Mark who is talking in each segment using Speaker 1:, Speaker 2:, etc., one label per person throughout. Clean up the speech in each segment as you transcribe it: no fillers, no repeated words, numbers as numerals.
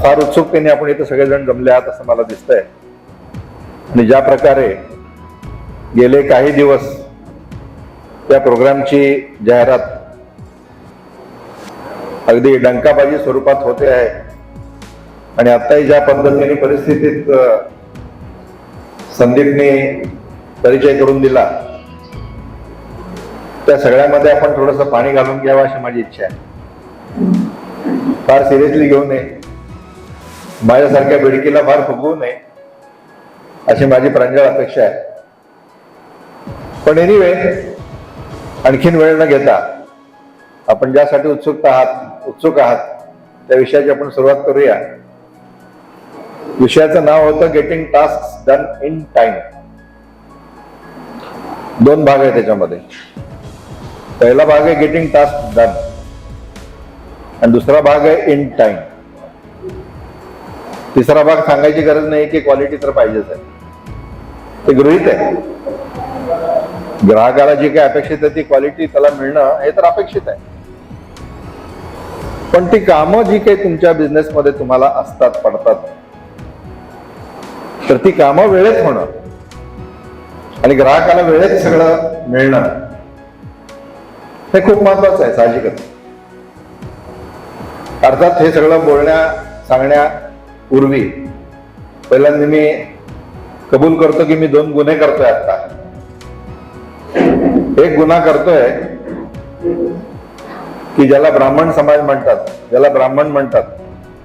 Speaker 1: फार उत्सुकतेने आपण इथे सगळेजण जमले आहात असं मला दिसतंय. आणि ज्या प्रकारे गेले काही दिवस त्या प्रोग्रामची जाहिरात अगदी डंकाबाजी स्वरूपात होते आहे आणि आताही ज्या पद्धतीने परिस्थितीत संदीपने परिचय करून दिला त्या सगळ्यामध्ये आपण थोडंसं पाणी घालून घ्यावं अशी माझी इच्छा आहे. फार सिरियसली घेऊ नये, माझ्यासारख्या बेडकीला फार फुगवू नये अशी माझी प्रांजळ अपेक्षा आहे. पण एनिवे, आणखीन वेळ न घेता आपण ज्यासाठी उत्सुक आहात त्या विषयाची आपण सुरुवात करूया. विषयाचं नाव होतं getting task done in time. 2 भाग आहे त्याच्यामध्ये. पहिला भाग आहे गेटिंग टास्क डन आणि दुसरा भाग आहे इन टाइम. तिसरा भाग सांगायची गरज नाही की क्वालिटी तर पाहिजेच आहे, ते गृहीत आहे. ग्राहकाला जी काही अपेक्षित आहे ती क्वालिटी त्याला मिळणं हे तर अपेक्षित आहे. पण ती कामं जी काही तुमच्या बिझनेसमध्ये तुम्हाला असतात, पडतात, तर ती कामं वेळेत होणं आणि ग्राहकाला वेळेत सगळं मिळणं हे खूप महत्वाचं आहे, साहजिकच. अर्थात हे सगळं सांगण्यापूर्वी पहिल्यांदा मी कबूल करतो की मी 2 गुन्हे करतोय आता. एक गुन्हा करतोय की ज्याला ब्राह्मण समाज म्हणतात, ज्याला ब्राह्मण म्हणतात.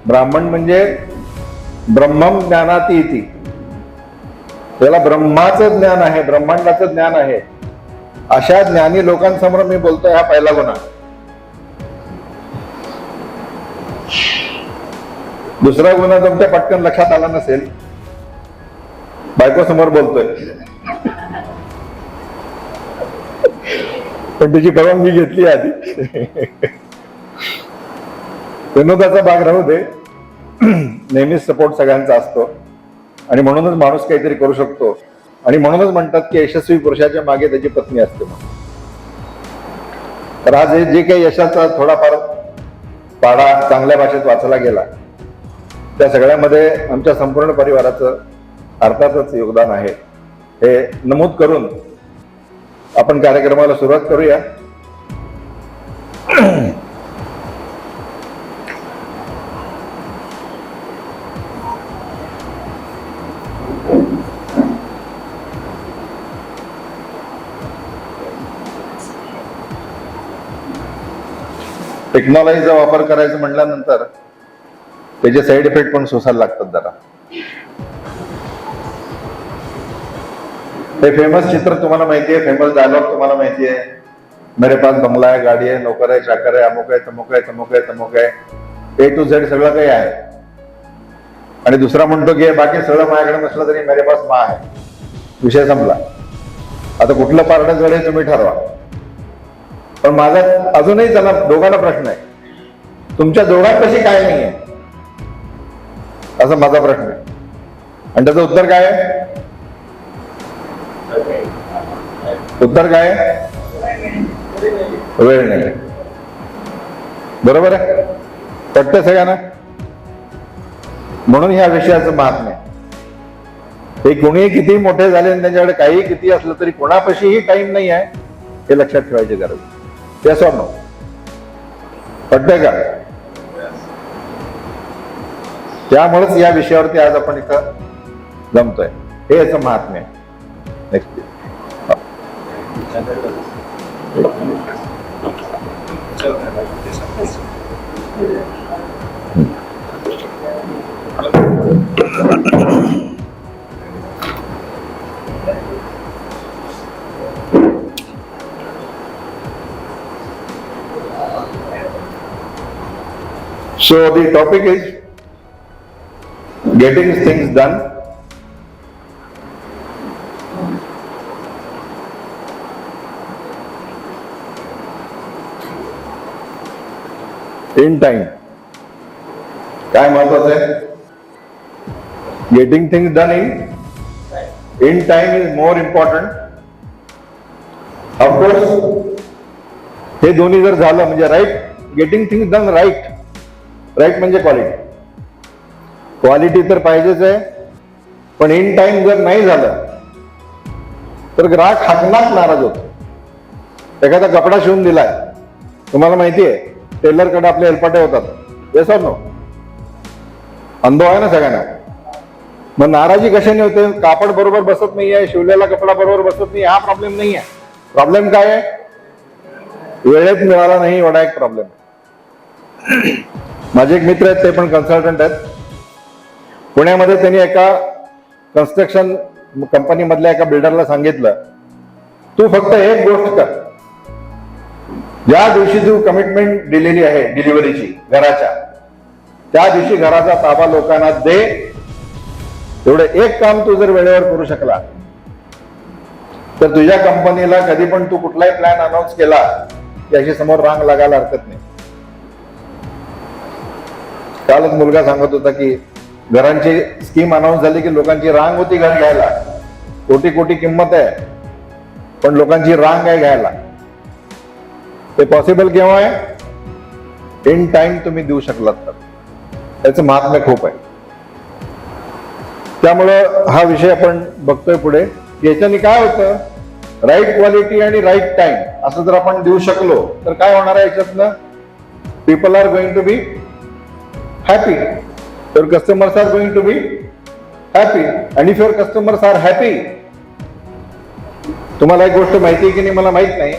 Speaker 1: ब्राह्मण म्हणजे ब्रह्मम ज्ञानाती इति, त्याला ब्रह्माचं ज्ञान आहे, ब्रह्मांडाचं ज्ञान आहे, अशा ज्ञानी लोकांसमोर मी बोलतोय. हा पहिला गुन्हा. दुसरा गुन्हा तुमच्या पटकन लक्षात आला नसेल. बायको समोर बोलतोय पण तिची परवानगी घेतली आधी. विनोदाचा भाग राहू दे. नेहमीच सपोर्ट सगळ्यांचा असतो आणि म्हणूनच माणूस काहीतरी करू शकतो आणि म्हणूनच म्हणतात की यशस्वी पुरुषाच्या मागे त्याची पत्नी असते म्हणून. तर आज जे काही यशाचा थोडाफार पाढा चांगल्या भाषेत वाचला गेला त्या सगळ्यामध्ये आमच्या संपूर्ण परिवाराचं अर्थातच योगदान आहे हे नमूद करून आपण कार्यक्रमाला सुरुवात करूया. टेक्नॉलॉजीचा वापर करायचं म्हटल्यानंतर त्याचे साईड इफेक्ट पण सोसायला लागतात जरा. हे फेमस चित्र तुम्हाला माहिती आहे, फेमस डायलॉग तुम्हाला माहिती आहे. मेरे पास बंगला आहे, गाडी आहे, नोकर आहे, चाकर आहे, अमुक आहे, तमुक आहे, तमुक आहे, तमुक आहे, A to Z सगळं काही आहे. आणि दुसरा म्हणतो की बाकी सगळं माझ्याकडे नसलं तरी मेरे पास माँ आहे. विषय संपला. आता कुठलं पारडं जड आहे तुम्ही ठरवा. पण माझा अजूनही त्याला दोघांना प्रश्न आहे, तुमच्या दोघांपाशी काय नाही आहे असं माझा प्रश्न आहे. आणि त्याचं उत्तर काय आहे? उत्तर काय आहे? वेळ नाही. बरोबर आहे? पटतं सगळ्यांना? म्हणून ह्या विषयाचं महात्म्य. हे कोणीही किती मोठे झाले आणि त्यांच्याकडे काही किती असलं तरी कोणापाशीही टाइम नाही आहे हे लक्षात ठेवायची गरज. ते असं नो पटतंय का? त्यामुळेच या विषयावरती आज आपण इथं जमतोय. हे याचं महात्म्य आहे. Next. So the topic is getting things done in time. काय महत्वाचं आहे? Getting things done in time is more important. Of course, हे दोन्ही जर झालं म्हणजे right, getting things done right. Right म्हणजे क्वालिटी. क्वालिटी तर पाहिजेच आहे, पण इन टाइम जर नाही झालं तर ग्राहक हाकनाक नाराज होतो. एखादा कपडा शिवून दिलाय, तुम्हाला माहिती आहे टेलरकडे आपले हेलपाटे होतात, येस ऑर नो? अनुभव आहे ना सगळ्यांना. मग नाराजी कशाने होते? कापड बरोबर बसत नाहीये, शिवलेला कपडा बरोबर बसत नाही, हा प्रॉब्लेम नाही आहे. प्रॉब्लेम काय आहे? वेळेत मिळाला नाही, एवढा एक प्रॉब्लेम. माझे एक मित्र आहेत, ते पण कन्सल्टंट आहेत पुण्यामध्ये. त्यांनी एका कन्स्ट्रक्शन कंपनी मधल्या एका बिल्डरला सांगितलं, तू फक्त एक गोष्ट कर, ज्या दिवशी तू कमिटमेंट दिलेली आहे डिलिव्हरीची घराच्या, त्या दिवशी घराचा ताबा लोकांना दे. एवढं एक काम तू जर वेळेवर करू शकला तर तुझ्या कंपनीला कधी पण तू कुठलाही प्लॅन अनाऊन्स केला की अशी समोर रांग लागायला हरकत नाही. कालच मुलगा सांगत होता की घरांची स्कीम अनाऊन्स झाली की लोकांची रांग होती घर घ्यायला. कोटी कोटी किंमत आहे, पण लोकांची रांग आहे घ्यायला. ते पॉसिबल केव्हा आहे? इन टाइम तुम्ही देऊ शकलात तर. त्याचं महात्म्य खूप आहे. त्यामुळं हा विषय आपण बघतोय पुढे. याच्याने काय होतं, राईट क्वालिटी आणि राईट टाइम असं जर आपण देऊ शकलो तर काय होणार आहे याच्यातनं? People are going to be happy. Your customers are going to be happy, and if your customers are happy, तुम्हाला एक गोष्ट माहिती आहे की नाही मला माहित नाही,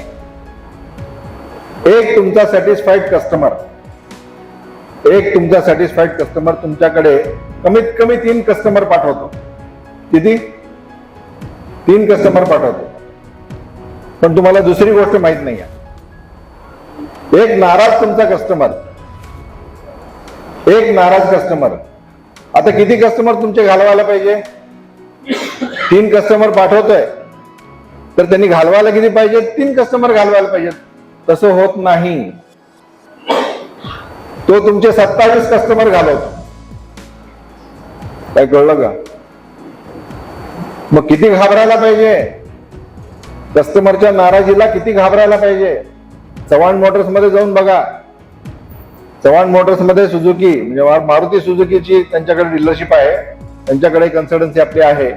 Speaker 1: एक तुमचा सॅटिस्फाईड कस्टमर तुमच्याकडे कमीत कमी 3 कस्टमर पाठवतो. किती? 3 कस्टमर पाठवतो. पण तुम्हाला दुसरी गोष्ट माहित नाही आहे, एक नाराज तुमचा कस्टमर, एक नाराज कस्टमर. आता किती कस्टमर तुमचे घालवायला पाहिजे? 3 कस्टमर पाठवतोय तर त्यांनी घालवायला किती पाहिजे? 3 कस्टमर घालवायला पाहिजेत. तसं होत नाही, तो तुमचे 27 कस्टमर घालवतो. काय कळलं का? मग किती घाबरायला पाहिजे? कस्टमरच्या नाराजीला किती घाबरायला पाहिजे? चव्हाण मोटर्स मध्ये जाऊन बघा. चव्हाण मोटर्स मध्ये सुझुकी म्हणजे मारुती सुझुकीची त्यांच्याकडे डीलरशिप आहे, त्यांच्याकडे कन्सल्टन्सी आपली आहे.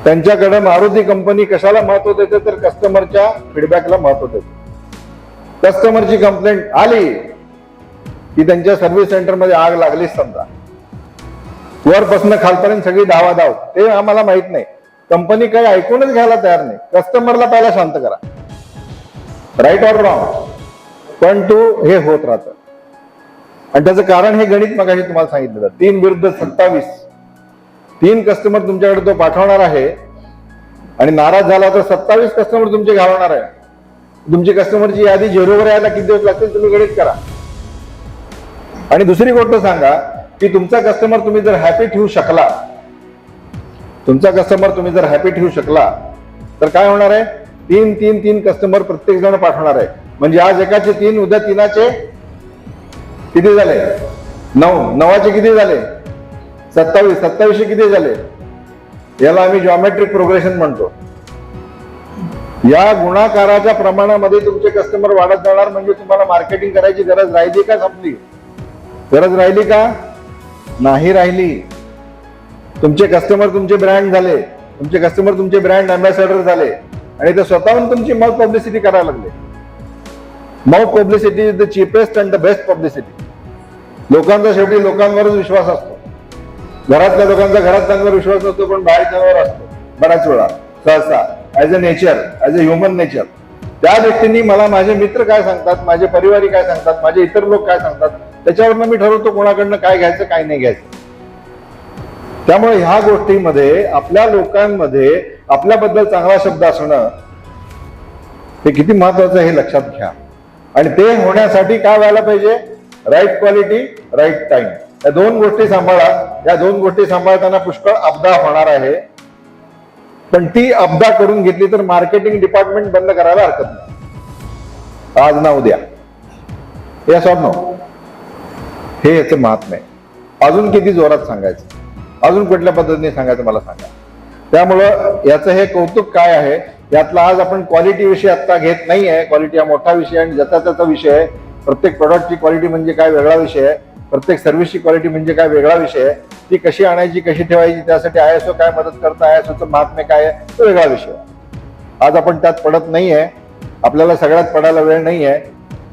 Speaker 1: त्यांच्याकडे मारुती कंपनी कशाला महत्व देते तर कस्टमरच्या फीडबॅकला महत्व देते. कस्टमरची कंप्लेंट आली की त्यांच्या सर्व्हिस सेंटर मध्ये आग लागलीच समजा, वरपासून खालपर्यंत सगळी धावाधाव. ते आम्हाला माहित नाही, कंपनी काही ऐकूनच घ्यायला तयार नाही. कस्टमरला पहिला शांत करा, राईट ऑर रॉंग, पण तो हे होत राहतं. आणि त्याचं कारण हे गणित मगाशी तुम्हाला सांगितलं, 3 विरुद्ध 27. 3 कस्टमर तुमच्याकडे तो पाठवणार आहे आणि नाराज झाला तर 27 कस्टमर तुमचे घालवणार आहे. तुमची कस्टमरची यादी झिरोवर यायला किती दिवस लागतील तुम्ही गणित करा. आणि दुसरी गोष्ट सांगा की तुमचा कस्टमर तुम्ही जर हॅपी ठेवू शकला, तर काय होणार आहे? 3 कस्टमर प्रत्येक जण पाठवणार आहे. म्हणजे आज एकाचे 3, उद्या 3चे किती झाले? 9, 9चे किती झाले? 27, 27चे किती झाले? याला आम्ही जॉमेट्रिक प्रोग्रेशन म्हणतो. या गुणाकाराच्या प्रमाणामध्ये तुमचे कस्टमर वाढत जाणार. म्हणजे तुम्हाला मार्केटिंग करायची गरज राहिली का? संपली. गरज राहिली का? नाही राहिली. तुमचे कस्टमर तुमचे ब्रँड झाले, तुमचे कस्टमर तुमचे ब्रँड अँबॅसेडर झाले आणि ते स्वतःहून तुमची माउथ पब्लिसिटी करायला लागले. Mouth publicity is the cheapest and the best publicity. लोकांचा शेवटी लोकांवरच विश्वास असतो. घरातल्या लोकांचा घरातल्यांवर विश्वास नसतो, पण बाहेरच्यांवर असतो बऱ्याच वेळा, सहसा as a nature, as a human nature. त्या दृष्टीने मला माझे मित्र काय सांगतात, माझे परिवारी काय सांगतात, माझे इतर लोक काय सांगतात, त्याच्यावरनं मी ठरवतो कोणाकडनं काय घ्यायचं काय नाही घ्यायचं. त्यामुळे ह्या गोष्टीमध्ये आपल्या लोकांमध्ये आपल्याबद्दल चांगला शब्द असणं हे किती महत्वाचं हे लक्षात घ्या. आणि ते होण्यासाठी काय व्हायला पाहिजे? Right quality, right time. या 2 गोष्टी सांभाळा. या 2 गोष्टी सांभाळताना पुष्कळ अपदा होणार आहे, पण ती अपदा करून घेतली तर मार्केटिंग डिपार्टमेंट बंद करायला हरकत नाही, आज ना उद्या. Yes or no? हे याचं महात्म्य आहे. अजून किती जोरात सांगायचं, अजून कुठल्या पद्धतीने सांगायचं मला सांगा. त्यामुळं याचं हे कौतुक काय आहे, यातला आज आपण क्वालिटी विषय आता घेत नाहीये. क्वालिटी हा मोठा विषय आणि ज्याचा त्याचा विषय आहे. प्रत्येक प्रोडक्टची क्वालिटी म्हणजे काय वेगळा विषय आहे. प्रत्येक सर्व्हिसची क्वालिटी म्हणजे काय वेगळा विषय आहे. ती कशी आणायची, कशी ठेवायची, त्यासाठी ISO काय मदत करतं, ISOचं महात्म्य काय आहे, तो वेगळा विषय आहे. आज आपण त्यात पडत नाहीये. आपल्याला सगळ्यात पडायला वेळ नाहीये.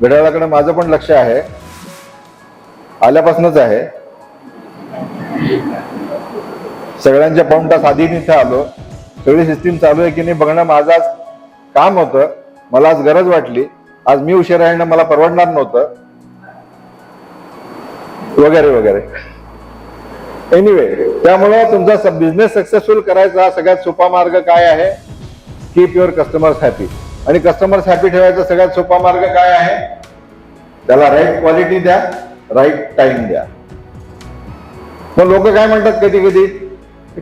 Speaker 1: घड्याळाकडे माझं पण लक्ष आहे, आल्यापासूनच आहे. सगळ्यांच्या पाऊण तास आधी इथे आलो. सगळी सिस्टीम चालू आहे की नाही बघणं माझं आज काम होतं. मला आज गरज वाटली. आज मी उशिरा येणं मला परवडणार नव्हतं, वगैरे वगैरे. एनिवे, त्यामुळे तुमचा बिझनेस सक्सेसफुल करायचा सगळ्यात सोपा मार्ग काय आहे? Keep your customers happy. आणि कस्टमर्स हॅपी ठेवायचा सगळ्यात सोपा मार्ग काय आहे? त्याला राईट क्वालिटी द्या, राईट टाइम द्या. मग लोक काय म्हणतात कधी कधी,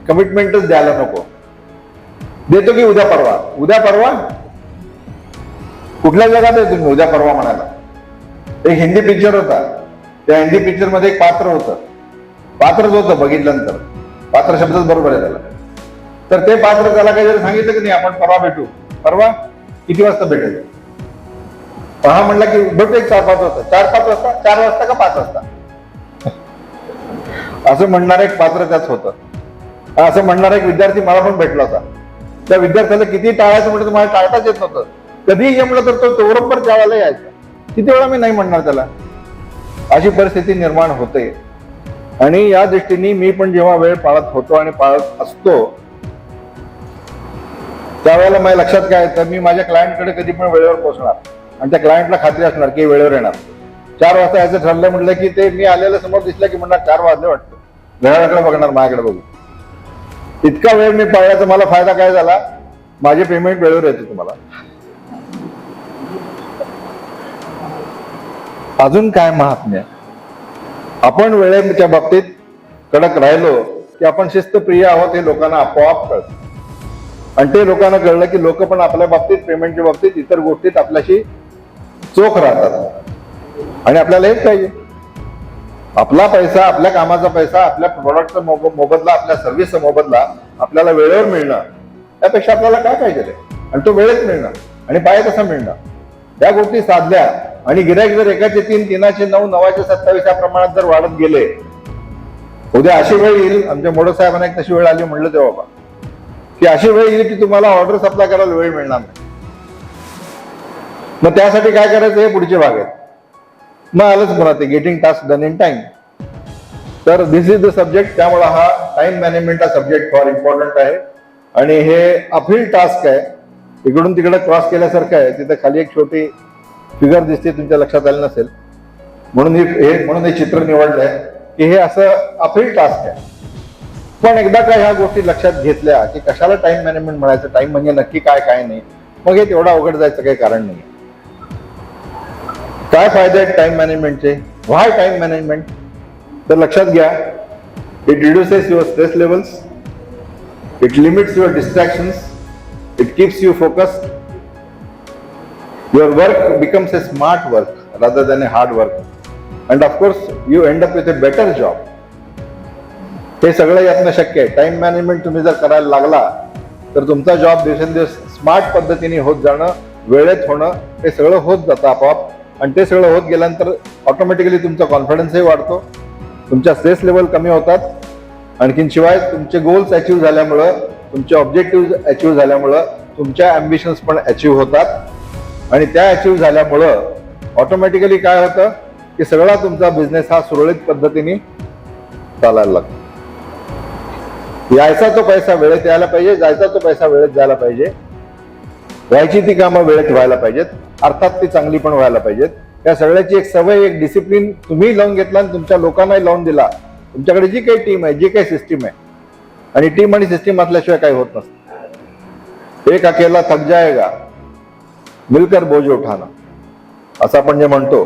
Speaker 1: कमिटमेंटच द्यायला नको. देतो की उद्या परवा. उद्या परवा कुठल्या जगात आहे तुम्ही उद्या परवा म्हणायला? एक हिंदी पिक्चर होता. त्या हिंदी पिक्चर मध्ये एक पात्र होतं. पात्रच होतं बघितल्यानंतर. पात्र शब्दच बरोबर आहे त्याला. तर ते पात्र त्याला काही जरी सांगितलं की नाही आपण परवा भेटू. परवा किती वाजता भेटेल? हा म्हणला की भेटू एक 4-5 वाजता. 4-5 वाजता? 4 वाजता का 5 वाजता? असं म्हणणार एक पात्र त्याच होतं. असं म्हणणारा एक विद्यार्थी मला पण भेटला होता. त्या विद्यार्थ्याला किती टाळायचं म्हटलं तर मला टाळताच येत नव्हतं. कधीही ये म्हटलं तर तो बरोबर त्यावेळेला यायचा. किती वेळा मी नाही म्हणणार त्याला. अशी परिस्थिती निर्माण होते. आणि या दृष्टीने मी पण जेव्हा वेळ पाळत होतो आणि पाळत असतो त्यावेळेला माझ्या लक्षात काय येतं, मी माझ्या क्लायंटकडे कधी पण वेळेवर पोहोचणार आणि त्या क्लायंटला खात्री असणार की वेळेवर येणार. 4 वाजता यायचं ठरलं म्हटलं की ते मी आलेलं समोर दिसलं की म्हणणार 4 वाजले वाटतं. घड्याळाकडे बघणार, माझ्याकडे बघू. इतका वेळ मी पाळल्याचा मला फायदा काय झाला? माझे पेमेंट वेळेवर येते तुम्हाला. अजून काय महात्म्य? आपण वेळेच्या बाबतीत कडक राहिलो की आपण शिस्तप्रिय आहोत हे लोकांना आपोआप कळतं. आणि ते लोकांना कळलं की लोक पण आपल्या बाबतीत, पेमेंटच्या बाबतीत, इतर गोष्टीत आपल्याशी चोख राहतात. आणि आपल्याला हेच पाहिजे. आपला पैसा, आपल्या कामाचा पैसा, आपल्या प्रोडक्टचा मोबदला, आपल्या सर्व्हिसचा मोबदला आपल्याला वेळेवर मिळणं, त्यापेक्षा आपल्याला काय पाहिजे ते? आणि तो वेळेत मिळणं आणि पाहिजे तसं मिळणं. या गोष्टी साधल्या आणि गिऱ्हाईक जर 1चे 3, 3चे 9, 9चे 27 या प्रमाणात जर वाढत गेले, उद्या अशी वेळ येईल, आमच्या मोडक साहेबांना एक तशी वेळ आली म्हणलं तेव्हा बाबा, की अशी वेळ येईल की तुम्हाला ऑर्डर सप्लाय करायला वेळ मिळणार नाही. मग त्यासाठी काय करायचं हे पुढचे भाग आहेत. मग आलंच म्हणा ते getting task done in time. तर दिस इज द सब्जेक्ट. त्यामुळे हा टाइम मॅनेजमेंट हा सब्जेक्ट फार इम्पॉर्टंट आहे. आणि हे अपहिल टास्क आहे. इकडून तिकडे क्रॉस केल्यासारखं आहे. तिथे खाली एक छोटी फिगर दिसते, तुमच्या लक्षात आलं नसेल म्हणून हे चित्र निवडलंय की हे असं अपहिल टास्क आहे. पण एकदा का ह्या गोष्टी लक्षात घेतल्या की कशाला टाइम मॅनेजमेंट म्हणायचं, टाइम म्हणजे नक्की काय काय नाही, मग हे तेवढा अवघड जायचं काही कारण नाही. काय फायदे आहेत टाइम मॅनेजमेंटचे? व्हाय टाइम मॅनेजमेंट? तर लक्षात घ्या, it reduces your stress levels, it limits your distractions, it keeps you focused, your work becomes a smart work rather than a hard work, and of course you end up with a better job. हे सगळं यातनं शक्य आहे. Time management तुम्ही जर करायला लागला तर तुमचा जॉब दिवसेंदिवस स्मार्ट पद्धतीने होत जाणं, वेळेत होणं, हे सगळं होत जातं आपोआप. आणि ते सगळं होत गेल्यानंतर ऑटोमॅटिकली तुमचा कॉन्फिडन्सही वाढतो, तुमच्या स्ट्रेस लेवल कमी होतात. आणखीन शिवाय तुमचे गोल्स अचीव्ह झाल्यामुळं, तुमचे ऑब्जेक्टिव्ह अचीव्ह झाल्यामुळं तुमच्या ॲम्बिशन्स पण अचीव्ह होतात. आणि त्या अचीव्ह झाल्यामुळं ऑटोमॅटिकली काय होतं की सगळा तुमचा बिझनेस हा सुरळीत पद्धतीने चालायला लागतो. यायचा तो पैसा वेळेत यायला पाहिजे, जायचा तो पैसा वेळेत जायला पाहिजे, व्हायची ती कामं वेळेत व्हायला पाहिजेत, अर्थात ती चांगली पण व्हायला पाहिजेत. या सगळ्याची एक सवय, एक डिसिप्लिन तुम्ही लावून घेतला आणि तुमच्या लोकांनाही लावून दिला. तुमच्याकडे जी काही टीम आहे, जी काही सिस्टीम आहे, आणि टीम आणि सिस्टीम असल्याशिवाय काही होत नसतं. एक अकेला थक जाएगा, मिलकर बोझ उठाना, असं आपण जे म्हणतो,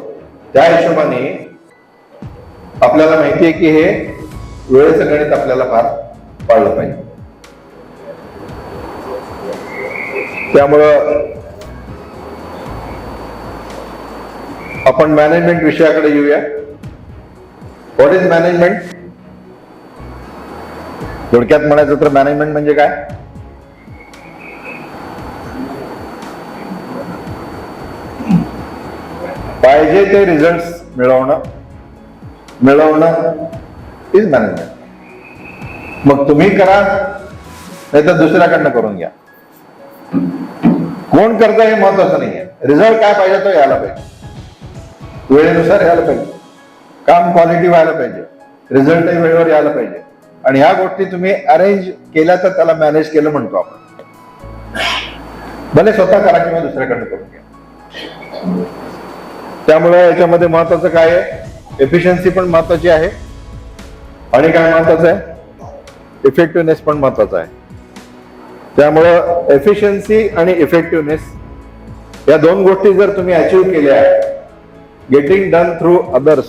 Speaker 1: त्या हिशोबाने आपल्याला माहिती आहे की हे वेळेचं गणित आपल्याला फार पाळलं पाहिजे. त्यामुळं आपण मॅनेजमेंट विषयाकडे येऊया. What is management? थोडक्यात म्हणायचं तर मॅनेजमेंट म्हणजे काय? पाहिजे ते रिझल्ट्स मिळवणं, मिळवणं इज मॅनेजमेंट. मग तुम्ही करा नाही तर दुसऱ्याकडनं करून घ्या. कोण करतं हे महत्वाचं नाहीये, रिझल्ट काय पाहिजे तो यायला पाहिजे, वेळेनुसार यायला पाहिजे, काम क्वालिटी व्हायला पाहिजे, रिझल्टही वेळेवर यायला पाहिजे. आणि ह्या गोष्टी तुम्ही अरेंज केल्या तर त्याला मॅनेज केलं म्हणतो आपण. भले स्वतः करा किंवा दुसऱ्याकडनं करून घ्या. त्यामुळे याच्यामध्ये महत्वाचं काय आहे, एफिशियन्सी पण महत्वाची आहे आणि काय महत्वाचं आहे, इफेक्टिव्हनेस पण महत्वाचा आहे. त्यामुळं एफिशियन्सी आणि इफेक्टिव्हनेस या दोन गोष्टी जर तुम्ही अचीव केल्या, गेटिंग डन थ्रू अदर्स,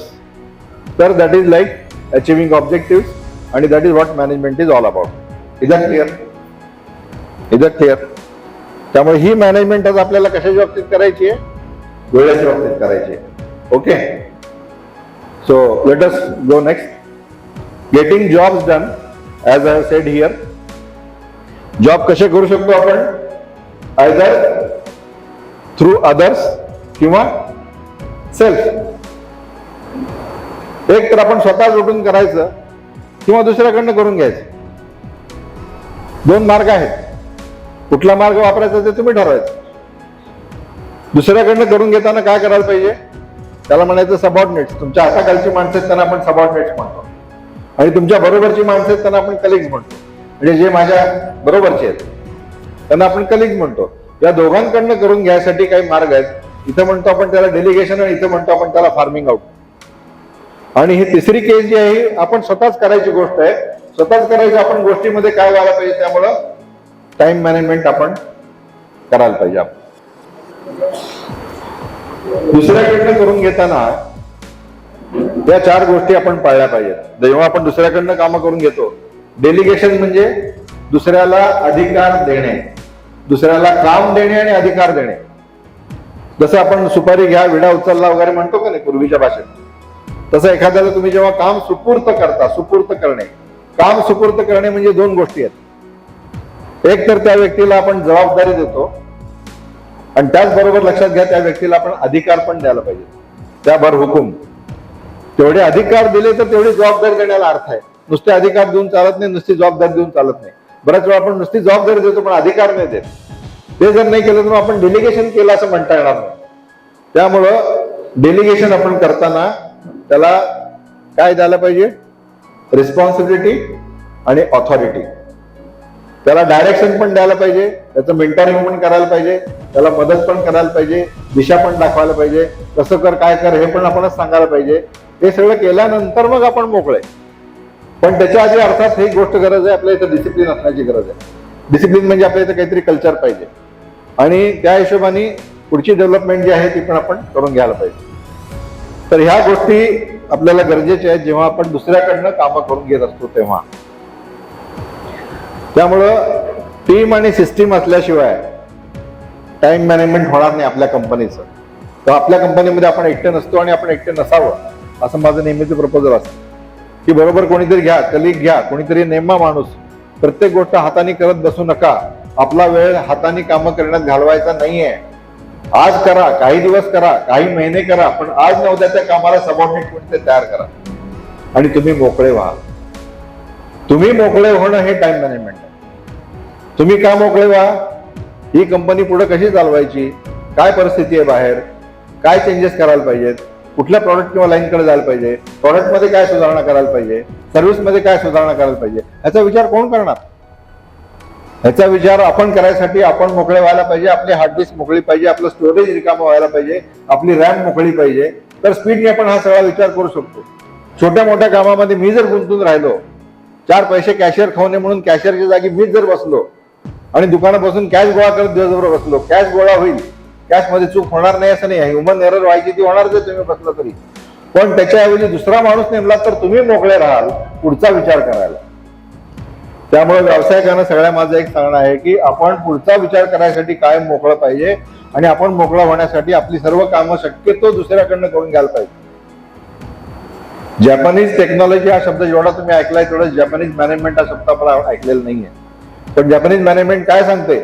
Speaker 1: तर that is like achieving objective आणि that is what management is all about. Is that clear? Is that clear? त्यामुळे ही मॅनेजमेंट आज आपल्याला कशाच्या बाबतीत करायची आहे, वेळेच्या बाबतीत करायची आहे. Okay, so let us go next. Getting jobs done, as I have sed here. Job कसे करू शकतो आपण, आयदर थ्रू अदर्स किंवा सेल्फ. एक तर आपण स्वतः उठून करायचं किंवा दुसऱ्याकडनं करून घ्यायचं. दोन मार्ग आहेत, कुठला मार्ग वापरायचा ते तुम्ही ठरवायचं. दुसऱ्याकडनं करून घेताना काय करायला पाहिजे, त्याला म्हणायचं सबऑर्डिनेट्स. तुमच्या हाताखालची माणसं आहेत त्यांना आपण सबऑर्डिनेट्स म्हणतो आणि तुमच्या बरोबरची माणसं आहेत त्यांना आपण कलिग्स म्हणतो. म्हणजे जे माझ्या बरोबरचे आहेत त्यांना आपण कलिग्स म्हणतो. या दोघांकडनं करून घ्यायसाठी काही मार्ग आहेत. इथं म्हणतो आपण त्याला डेलिगेशन आणि इथं म्हणतो आपण त्याला फार्मिंग आउट. आणि ही तिसरी केस जी आहे आपण स्वतःच करायची गोष्ट आहे. स्वतःच करायची आपण गोष्टीमध्ये काय व्हायला पाहिजे, त्यामुळं टाइम मॅनेजमेंट आपण करायला पाहिजे. आपण दुसऱ्याकडनं करून घेताना या 4 गोष्टी आपण पाळल्या पाहिजेत. जेव्हा आपण दुसऱ्याकडनं कामं करून घेतो, डेलिगेशन म्हणजे दुसऱ्याला अधिकार देणे, दुसऱ्याला काम देणे आणि अधिकार देणे. जसं आपण सुपारी घ्या विडा उचलला वगैरे म्हणतो का नाही पूर्वीच्या भाषेत, तसं एखाद्याला तुम्ही जेव्हा काम सुपूर्त करता, सुपूर्त करणे, काम सुपूर्त करणे म्हणजे 2 गोष्टी आहेत. एक तर त्या व्यक्तीला आपण जबाबदारी देतो आणि त्याचबरोबर लक्षात घ्या त्या व्यक्तीला आपण अधिकार पण द्यायला पाहिजे. त्याभर हुकूम, तेवढे अधिकार दिले तर तेवढी जबाबदारी देण्याला अर्थ आहे. नुसते अधिकार देऊन चालत नाही, नुसती जबाबदारी देऊन चालत नाही. बऱ्याच वेळा आपण नुसती जबाबदारी देतो पण अधिकार नाही देत. ते जर नाही केलं तर आपण डेलिगेशन केलं असं म्हणता येणार नाही. त्यामुळं डेलिगेशन आपण करताना त्याला काय द्यायला पाहिजे, रिस्पॉन्सिबिलिटी आणि ऑथॉरिटी. त्याला डायरेक्शन पण द्यायला पाहिजे, त्याचं मेंटरिंग पण करायला पाहिजे, त्याला मदत पण करायला पाहिजे, दिशा पण दाखवायला पाहिजे, कसं कर काय कर हे पण आपणच सांगायला पाहिजे. हे सगळं केल्यानंतर मग आपण मोकळे. पण त्याच्या आधी अर्थात ही गोष्ट गरज आहे, आपल्या इथं डिसिप्लिन असण्याची गरज आहे. डिसिप्लिन म्हणजे आपल्या इथं काहीतरी कल्चर पाहिजे आणि त्या हिशोबाने पुढची डेव्हलपमेंट जी आहे ती पण आपण करून घ्यायला पाहिजे. तर ह्या गोष्टी आपल्याला गरजेच्या आहेत जेव्हा आपण दुसऱ्याकडनं कामं करून घेत असतो तेव्हा. त्यामुळं टीम आणि सिस्टीम असल्याशिवाय टाइम मॅनेजमेंट होणार नाही आपल्या कंपनीचं. तर आपल्या कंपनीमध्ये आपण एकटे नसतो आणि आपण एकटे नसावं असं माझं नेहमीचं प्रपोजल असतं की बरोबर कोणीतरी घ्या, कलिग घ्या, कोणीतरी नेमा माणूस. प्रत्येक गोष्ट हाताने करत बसू नका. आपला वेळ हाताने कामं करण्यात घालवायचा नाहीये. आज करा, काही दिवस करा, काही महिने करा, पण आज न उद्या त्या कामाला सबऑर्डिनेट कोणीतरी तयार करा आणि तुम्ही मोकळे व्हा. तुम्ही मोकळे होणं हे टाइम मॅनेजमेंट आहे. तुम्ही का मोकळे व्हा, ही कंपनी पुढे कशी चालवायची, काय परिस्थिती आहे बाहेर, काय चेंजेस करायला पाहिजेत, कुठल्या प्रॉडक्ट किंवा लाईनकडे जायला पाहिजे, प्रॉडक्टमध्ये काय सुधारणा करायला पाहिजे, सर्व्हिसमध्ये काय सुधारणा करायला पाहिजे, ह्याचा विचार कोण करणार. ह्याचा विचार आपण करायसाठी आपण मोकळे व्हायला पाहिजे. आपली हार्ड डिस्क मोकळी पाहिजे, आपलं स्टोरेज रिकामं व्हायला पाहिजे, आपली रॅम मोकळी पाहिजे. तर स्पीडने आपण हा सगळा विचार करू शकतो. छोट्या मोठ्या कामामध्ये मी जर गुंतून राहिलो, 4 पैसे कॅशियर खाऊ नये म्हणून कॅशियरच्या जागी मीच जर बसलो आणि दुकानात बसून कॅश गोळा करत दिवसभर बसलो, कॅश गोळा होईल, कॅश मध्ये चूक होणार नाही असं नाही. ह्युमन एरर व्हायची ती होणार जर तुम्ही बसला तरी, पण त्याच्याऐवजी दुसरा माणूस नेमला तर तुम्ही मोकळे राहाल पुढचा विचार करायला. त्यामुळे व्यावसायिकांना सगळ्या माझं एक सांगणं आहे की आपण पुढचा विचार करायसाठी कायम मोकळं पाहिजे आणि आपण मोकळं होण्यासाठी आपली सर्व कामं शक्यतो दुसऱ्याकडनं करून घ्यायला पाहिजे. जपानीज टेक्नॉलॉजी हा शब्द जेवढा तुम्ही ऐकलाय तेवढा जपानीज मॅनेजमेंट हा शब्द आपण ऐकलेला नाहीये. पण जपानीज मॅनेजमेंट काय सांगते,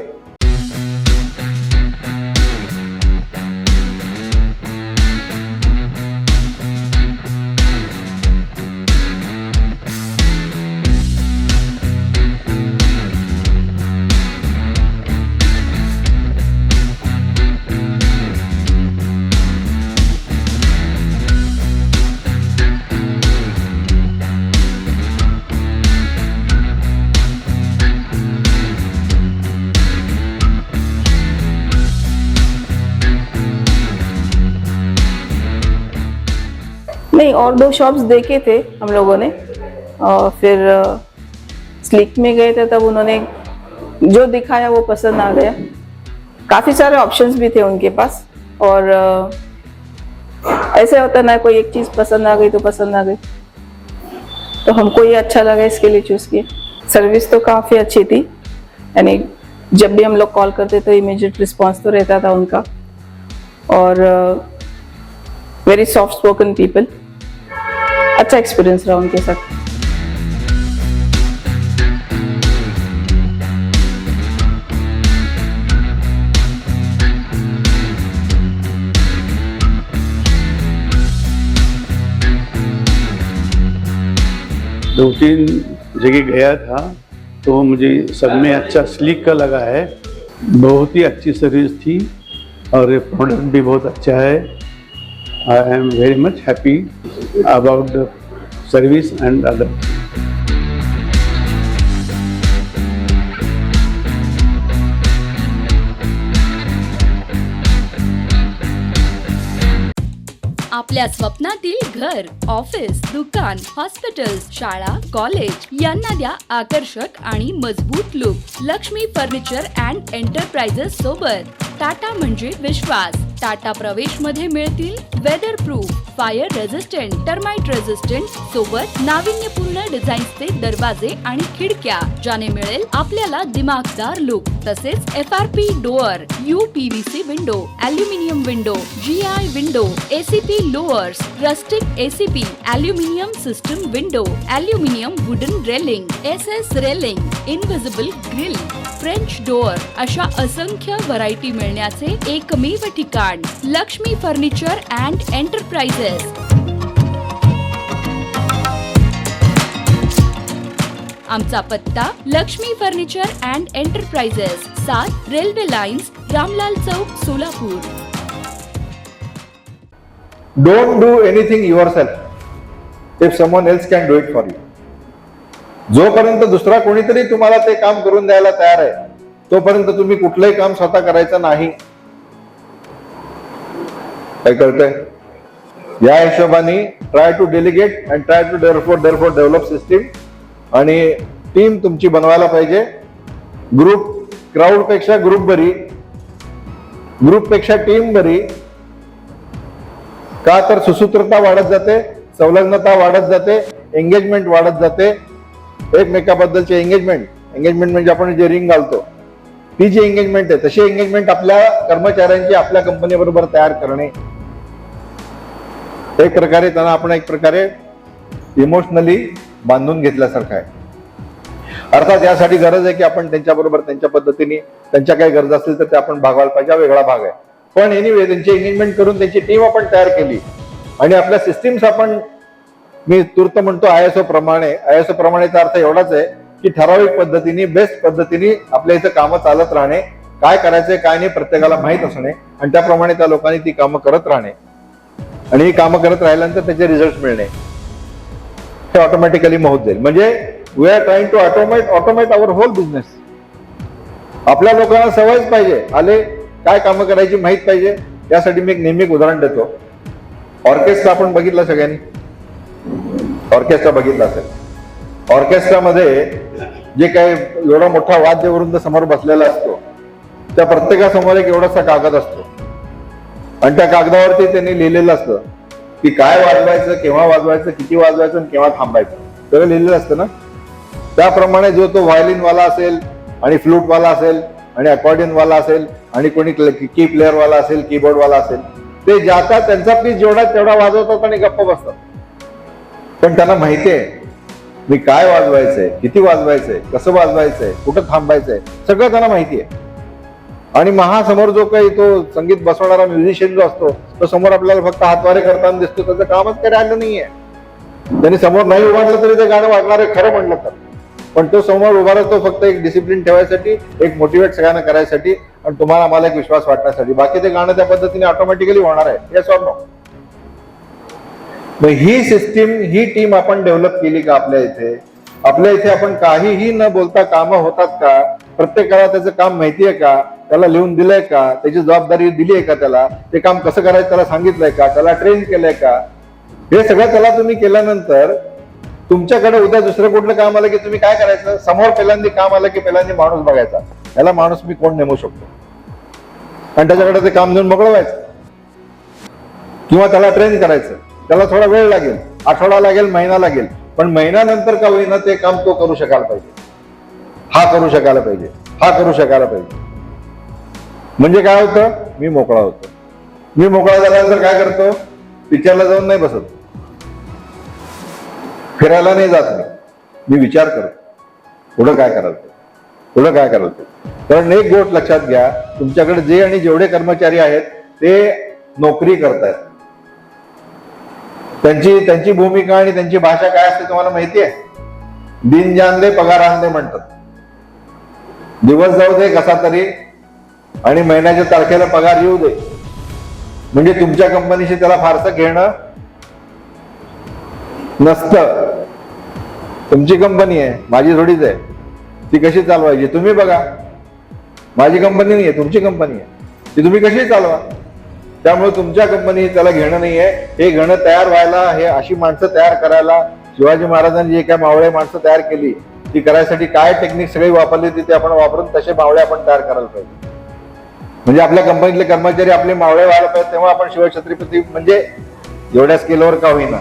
Speaker 2: नहीं, और 2 शॉप्स देखे थे हम लोगों ने, और फिर स्लिक में गए थे, तब उन्होंने जो दिखाया वो पसंद आ गया। काफ़ी सारे ऑप्शंस भी थे उनके पास, और ऐसे होता ना, कोई एक चीज़ पसंद आ गई तो पसंद आ गई, तो हमको ये अच्छा लगा, इसके लिए चूज़ किया। सर्विस तो काफ़ी अच्छी थी, यानी जब भी हम लोग कॉल करते तो इमीडिएट रिस्पॉन्स तो रहता था उनका, और वेरी सॉफ्ट स्पोकन पीपल। अच्छा एक्सपीरियंस रहा उनके साथ।
Speaker 3: दो तीन जगह गया था तो मुझे सब में अच्छा स्लीक का लगा है। बहुत ही अच्छी सर्विस थी और प्रोडक्ट भी बहुत अच्छा है। I am very much happy about the service end other.
Speaker 4: आपल्या स्वप्नातील घर, ऑफिस, दुकान, हॉस्पिटल्स, शाळा, कॉलेज यांना द्या आकर्षक आणि मजबूत look. Lakshmi furniture and enterprises सोबत टाटा म्हणजे विश्वास। टाटा प्रवेश मध्ये मिळतील weather proof, fire resistant, termite resistant सोबत नाविन्यपूर्ण डिझाईन्सचे दरवाजे आणि खिडक्या, ज्याने मिळेल आपल्याला दिमागदार लुक। तसेच FRP door, UPVC window, aluminium window, GI window, ACP louvres, rustic ACP, aluminium system window, aluminium wooden railing, SS railing, invisible grill, French door अशा असंख्य व्हरायटी मिळण्याचे एकमेव ठिकाण लक्ष्मी फर्निचर अँड एंटरप्राइजेस। आमचा पत्ता Lakshmi furniture and enterprises, 7 railway lines, Ramlal Chowk, Solapur.
Speaker 1: Don't do anything yourself if someone else can do it for you. जोपर्यंत दुसरा कोणीतरी तुम्हाला ते काम करून द्यायला तयार आहे, तोपर्यंत तुम्ही कुठलंही काम स्वतः करायचं नाही। काय कळतंय? या हिशोबाने try to delegate and try to therefore develop system, आणि टीम तुमची बनवायला पाहिजे। ग्रुप, क्राऊड पेक्षा ग्रुप बरी, ग्रुप पेक्षा टीम बरी। का तर सुसूत्रता वाढत जाते, संलग्नता वाढत जाते, एंगेजमेंट वाढत जाते। एकमेकाबद्दलचे एंगेजमेंट म्हणजे आपण जे रिंग घालतो ती जी एंगेजमेंट आहे, तशी एंगेजमेंट आपल्या कर्मचाऱ्यांची आपल्या कंपनी बरोबर तयार करणे, एक प्रकारे त्यांना आपण एक प्रकारे इमोशनली बांधून घेतल्यासारखं आहे। अर्थात यासाठी गरज आहे की आपण त्यांच्याबरोबर त्यांच्या पद्धतीने त्यांच्या काही गरज असतील तर ते आपण भागवायला पाहिजे, हा वेगळा भाग आहे। पण एनिवे त्यांची एंगेजमेंट करून त्यांची टीम आपण तयार केली आणि आपल्या सिस्टीम्स आपण, मी तूर्त म्हणतो ISO प्रमाणेचा अर्थ एवढाच आहे की ठराविक पद्धतीने, बेस्ट पद्धतीने आपल्या इथं कामं चालत राहणे, काय करायचंय काय नाही प्रत्येकाला माहित असणे, आणि त्याप्रमाणे त्या लोकांनी ती कामं करत राहणे, आणि ही कामं करत राहिल्यानंतर त्याचे रिझल्ट मिळणे, हे ऑटोमॅटिकली होत जाईल। म्हणजे we are trying to automate our whole business. आपल्या लोकांना सवयच पाहिजे, आले काय कामं करायची माहित पाहिजे। यासाठी मी एक नेहमी उदाहरण देतो। ऑर्केस्ट्रा आपण बघितला सगळ्यांनी, ऑर्केस्ट्रा बघितला असेल। ऑर्केस्ट्रामध्ये जे काही एवढा मोठा वाद्यवृंद समोर बसलेला असतो, त्या प्रत्येकासमोर एक एवढासा कागद असतो, आणि त्या कागदावरती त्यांनी लिहिलेलं असतं की काय वाजवायचं, केव्हा वाजवायचं, किती वाजवायचं आणि केव्हा थांबायचं, सगळं लिहिलेलं असतं ना। त्याप्रमाणे जो तो व्हायोलिन वाला असेल आणि फ्लूट वाला असेल आणि अकॉर्डियन वाला असेल आणि कोणी की प्लेअर वाला असेल, कीबोर्ड वाला असेल, ते जाता त्यांचा पीस जेवढा तेवढा वाजवतात आणि गप्प बसतात। पण त्यांना माहितीये मी काय वाजवायचंय, किती वाजवायचंय, कसं वाजवायचंय, कुठं थांबायचंय, सगळं त्यांना माहितीये। आणि महासमोर जो काही तो संगीत बसवणारा म्युझिशियन जो असतो, तो समोर आपल्याला फक्त हातवारे करताना दिसतो, त्याचं कामच काही राहिलं नाहीये। त्यांनी समोर नाही उभारलं तरी ते गाणं वाजणार आहे खरं म्हणलं तर, पण तो समोर उभा राहतो फक्त एक डिसिप्लिन ठेवायसाठी, एक मोटिवेट सगळ्यांना करायसाठी, आणि तुम्हाला आम्हाला एक विश्वास वाटण्यासाठी। बाकी ते गाणं त्या पद्धतीने ऑटोमॅटिकली होणार आहे, येस ऑर नो? मग ही सिस्टीम, ही टीम आपण डेव्हलप केली का आपल्या इथे? आपल्या इथे आपण काहीही न बोलता कामं होतात का? प्रत्येकाला त्याचं काम माहितीये का? त्याला लिहून दिलंय का? त्याची जबाबदारी दिली आहे का? त्याला ते काम कसं करायचं त्याला सांगितलंय का? त्याला ट्रेन केलंय का? हे सगळं त्याला तुम्ही केल्यानंतर तुमच्याकडे उद्या दुसरं कुठलं काम आलं की तुम्ही काय करायचं, समोर पहिल्यांदा काम आलं की पहिल्यांदा माणूस बघायचा, याला माणूस मी कोण नेमू शकतो, आणि त्याच्याकडे ते काम देऊन मोकळं व्हायचं, किंवा त्याला ट्रेन करायचं. त्याला थोडा वेळ लागेल, आठवडा लागेल, महिना लागेल, पण महिन्यानंतर का होईना ते काम तो करू शकायला पाहिजे, हा करू शकायला पाहिजे, हा करू शकायला पाहिजे. म्हणजे काय होतं, मी मोकळा होतो. मी मोकळा झाल्यानंतर काय करतो, पिक्चरला जाऊन नाही बसत, फिरायला नाही जात, मी विचार करतो पुढं काय करायचं, पुढं काय करायचं. कारण एक गोष्ट लक्षात घ्या, तुमच्याकडे जे आणि जेवढे कर्मचारी आहेत ते नोकरी करतायत, त्यांची भूमिका आणि त्यांची भाषा काय असते तुम्हाला माहिती आहे. दिन जान दे पगार आण दे म्हणतात. दिवस जाऊ दे कसा तरी आणि महिन्याच्या तारखेला पगार येऊ दे. म्हणजे तुमच्या कंपनीशी त्याला फारसं घेणं नसतं. तुमची कंपनी आहे, माझी थोडीच आहे, ती कशी चालवायची तुम्ही बघा. माझी कंपनी नाही आहे, तुमची कंपनी आहे, ती तुम्ही कशी चालवा. त्यामुळे तुमच्या कंपनी त्याला घेणं नाहीये. हे घेणं तयार व्हायला, हे अशी माणसं तयार करायला, शिवाजी महाराजांनी जे काय मावळे माणसं तयार केली ती करायसाठी काय टेक्निक सगळी वापरली ते आपण वापरून तसे मावळे आपण तयार करायला पाहिजे. म्हणजे आपल्या कंपनीतले कर्मचारी आपले मावळे व्हायला पाहिजे, तेव्हा आपण शिवछत्रपती म्हणजे एवढ्या स्केलवर का होईना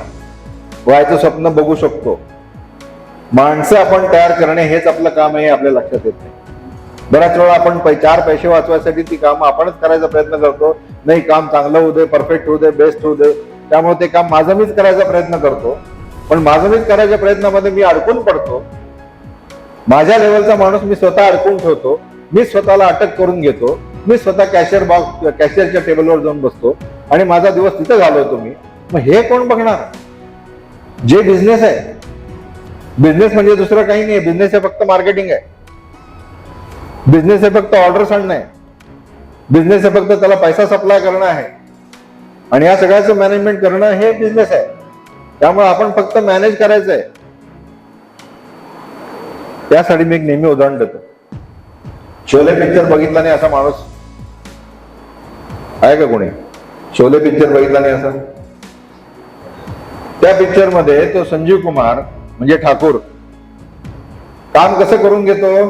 Speaker 1: व्हायचं स्वप्न बघू शकतो. माणसं आपण तयार करणे हेच आपलं काम आहे, हे आपल्या लक्षात येत नाही. बऱ्याच वेळा आपण 4 पैसे वाचवायसाठी ती कामं आपणच करायचा प्रयत्न करतो. नाही, काम चांगलं होऊ दे, परफेक्ट होऊ दे, बेस्ट होऊ दे, त्यामुळे ते काम माझं मीच करायचा प्रयत्न करतो. पण माझं मीच करायच्या प्रयत्नामध्ये मी अडकून पडतो. माझ्या लेवलचा माणूस मी स्वतः अडकून ठेवतो, मी स्वतःला अटक करून घेतो, मी स्वतः कॅशियरच्या टेबलवर जाऊन बसतो आणि माझा दिवस तिथं घालवतो मी. मग हे कोण बघणार. जे बिझनेस आहे, बिझनेस म्हणजे दुसरं काही नाही. बिझनेस हे फक्त मार्केटिंग आहे, बिझनेस हे फक्त ऑर्डर आणणं आहे, बिझनेस हे फक्त त्याला पैसा सप्लाय करणं आहे, आणि या सगळ्याचं मॅनेजमेंट करणं हे बिझनेस आहे. त्यामुळे आपण फक्त मॅनेज करायचं आहे. त्यासाठी मी एक नेहमी उदाहरण देतो. शोले पिक्चर बघितला नाही असा माणूस आहे का कोणी. शोले पिक्चर बघितला नाही असा. त्या पिक्चर मध्ये तो संजीव कुमार म्हणजे ठाकूर काम कसं करून घेतो,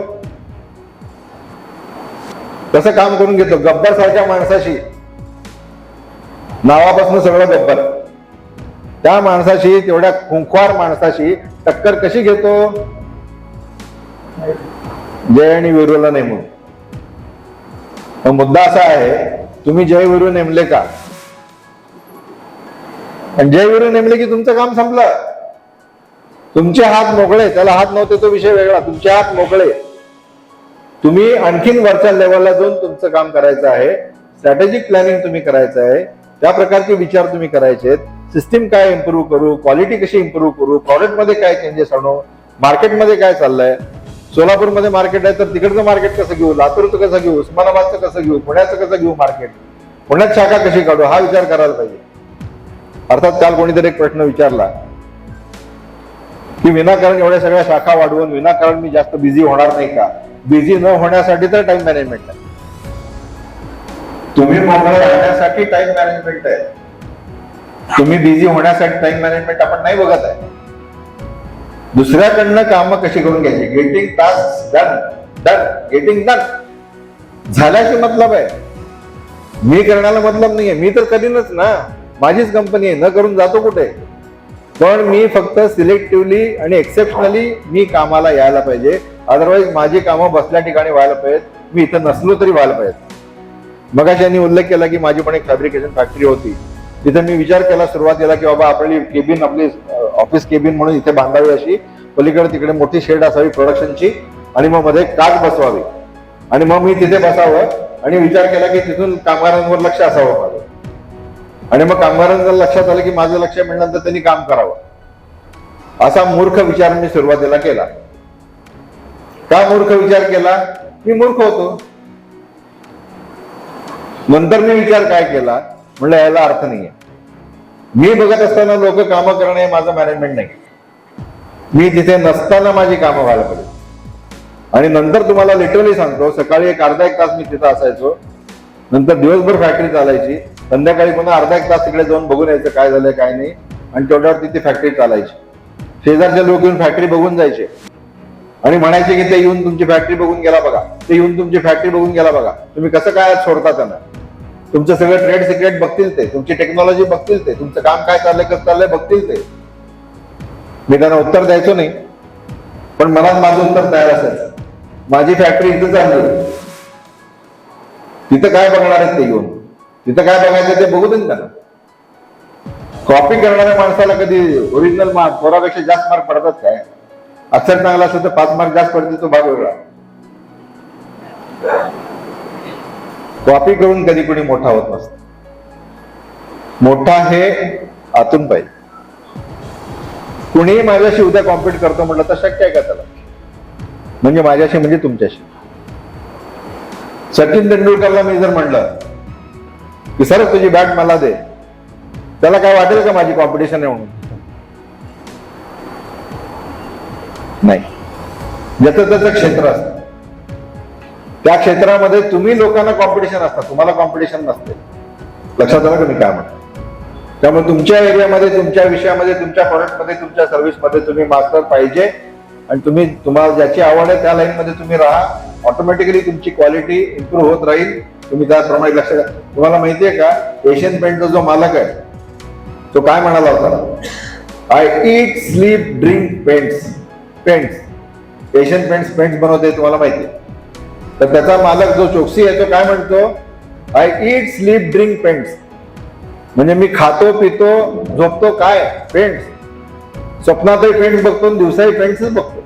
Speaker 1: कसं काम करून घेतो. गब्बर सारख्या माणसाशी, नावापासून सगळं गब्बर, त्या माणसाशी, तेवढ्या खुंखार माणसाशी टक्कर कशी घेतो. जय आणि वीरूला नेमून. मुद्दा असा आहे, तुम्ही जय वीरू नेमले का. आणि जय वीरू नेमले की तुमचं काम संपलं. तुमचे हात मोकळे, त्याला हात नव्हते तो विषय वेगळा. तुमचे हात मोकळे, तुम्ही आणखीन वरच्या लेवलला जाऊन तुमचं काम करायचं आहे. स्ट्रॅटेजिक प्लॅनिंग तुम्ही करायचं आहे. त्या प्रकारचे विचार तुम्ही करायचे. सिस्टीम काय इम्प्रूव्ह करू, क्वालिटी कशी इम्प्रूव्ह करू, प्रॉडक्ट मध्ये काय चेंजेस आणू, मार्केटमध्ये काय चाललंय. सोलापूरमध्ये मार्केट आहे तर तिकडचं मार्केट कसं घेऊ, लातूरचं कसं घेऊ, उस्मानाबादचं कसं घेऊ, पुण्याचं कसं घेऊ मार्केट, पुण्यात शाखा कशी काढू, हा विचार करायला पाहिजे. अर्थात काल कोणीतरी एक प्रश्न विचारला की विनाकारण एवढ्या सगळ्या शाखा वाढवून विनाकारण मी जास्त बिझी होणार नाही का. बिझी न होण्यासाठी तर टाइम मॅनेजमेंट आहे. तुम्ही मोकळे राहण्यासाठी टाइम मॅनेजमेंट आहे. तुम्ही बिझी होण्यासाठी टाइम मॅनेजमेंट आपण नाही बघत आहे. दुसऱ्याकडनं कामं कशी करून घ्यायची. Getting task done, done, getting done झाल्याशी मतलब आहे. मी करण्याला मतलब नाहीये. मी तर कधीच ना, माझीच कंपनी आहे, न करून जातो कुठे. पण मी फक्त सिलेक्टिव्हली आणि एक्सेप्शनली मी कामाला यायला पाहिजे. अदरवाईज माझी कामं बसल्या ठिकाणी व्हायला पाहिजेत. मी इथं नसलो तरी व्हायला पाहिजे. मगाशी यांनी उल्लेख केला की माझी पण एक फॅब्रिकेशन फॅक्टरी होती. तिथे मी विचार केला सुरुवातीला की बाबा आपली केबिन, आपली ऑफिस केबिन म्हणून इथे बांधावी अशी, पलीकडे तिकडे मोठी शेड असावी प्रोडक्शनची, आणि मग मध्ये काच बसवावी, आणि मग मी तिथे बसावं. आणि विचार केला की तिथून कामगारांवर लक्ष असावं माझं. आणि मग कामगारांचं लक्षात आलं की माझं लक्ष मिळाल्यानंतर त्यांनी काम करावं. असा मूर्ख विचार मी सुरुवातीला केला. का मूर्ख विचार केला. मी मूर्ख होतो. नंतर मी विचार काय केला, म्हणलं याला अर्थ नाहीये. मी बघत असताना लोक कामं करणे माझं मॅनेजमेंट नाही. मी तिथे नसताना माझी कामं व्हायला पाहिजे. आणि नंतर तुम्हाला लिटरली सांगतो, सकाळी एक अर्धा एक तास मी तिथं असायचो, नंतर दिवसभर फॅक्टरी चालायची, संध्याकाळी पुन्हा अर्धा एक तास तिकडे जाऊन बघून यायचं काय झालंय काय नाही. आणि तेवढ्यावरती ती फॅक्टरी चालायची. शेजारचे लोक येऊन फॅक्टरी बघून जायचे आणि म्हणायचे की ते येऊन तुमची फॅक्टरी बघून गेला बघा, ते येऊन तुमची फॅक्टरी बघून गेला बघा. तुम्ही कसं काय सोडता त्यांना? तुमचं सगळं ट्रेड सिक्रेट बघतील ते, तुमची टेक्नॉलॉजी बघतील ते, तुमचं काम काय चाललंय कसं चाललंय बघतील ते. मी त्यांना उत्तर द्यायचो नाही, पण मनात माझं उत्तर तयार असायचं. माझी फॅक्टरी इथं चालली, तिथं काय बघणार आहेत ते येऊन? तिथं काय बघायचं ते बघू दे त्यांना. कॉपी करणाऱ्या माणसाला कधी ओरिजिनल मार्क पोरापेक्षा जास्त मार्क पडतात काय? अक्षर चांगला असेल तर 5 मार्क जास्त पडतील, तो भाग वेगळा. कॉपी करून कधी कोणी मोठा होत नसतं. मोठा हे आतून पाहिजे. कुणीही माझ्याशी उद्या कॉम्पिट करतो म्हटलं तर शक्य आहे का त्याला? म्हणजे माझ्याशी म्हणजे तुमच्याशी. सचिन तेंडुलकरला मी जर म्हणलं की सर तुझी बॅट मला दे, त्याला काय वाटेल का माझी कॉम्पिटिशन आहे म्हणून? नाही. ज्याचं त्याचं क्षेत्र असतं, त्या क्षेत्रामध्ये तुम्ही लोकांना कॉम्पिटिशन असतात, तुम्हाला कॉम्पिटिशन नसते. लक्षात आलं का मी काय म्हणतो? त्यामुळे तुमच्या एरियामध्ये, तुमच्या विषयामध्ये, तुमच्या प्रोडक्टमध्ये, तुमच्या सर्व्हिसमध्ये तुम्ही मास्टर पाहिजे आणि तुम्हाला ज्याची आवड आहे त्या लाईन मध्ये तुम्ही राहा. ऑटोमॅटिकली तुमची क्वालिटी इम्प्रूव्ह होत राहील. तुम्ही त्याप्रमाणे लक्ष द्या. तुम्हाला माहितीये का, एशियन पेंटचा जो मालक आहे तो काय म्हणाला होता? I eat sleep drink paints. Asian paints बनवते, तुम्हाला माहिती आहे. तर त्याचा मालक जो चोक्सी आहे तो काय म्हणतो? I eat sleep drink paints. म्हणजे मी खातो पितो झोपतो काय? पेंट्स. स्वप्नातही पेंट्स बघतो, दिवसाही पेंट्सच बघतो.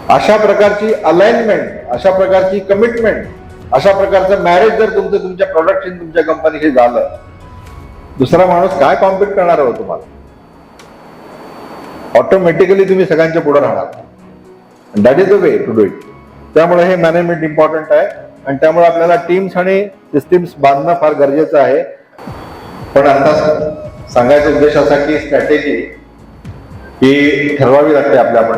Speaker 1: अशा प्रकारची अलाइनमेंट, अशा प्रकारची कमिटमेंट, अशा प्रकारचं मॅरेज जर तुमच्या प्रोडक्टशी तुमच्या कंपनीशी झालं, दुसरा माणूस काय कॉम्पिट करणार आहे तुम्हाला? ऑटोमॅटिकली तुम्ही सगळ्यांच्या पुढे राहणार. That is the way to do it. त्यामुळे हे मॅनेजमेंट इम्पॉर्टंट आहे आणि त्यामुळे आपल्याला टीम्स आणि सिस्टीम्स बांधणं फार गरजेचं आहे. पण आता सांगायचा उद्देश असा की स्ट्रॅटेजी ही ठरवावी लागते आपल्याला,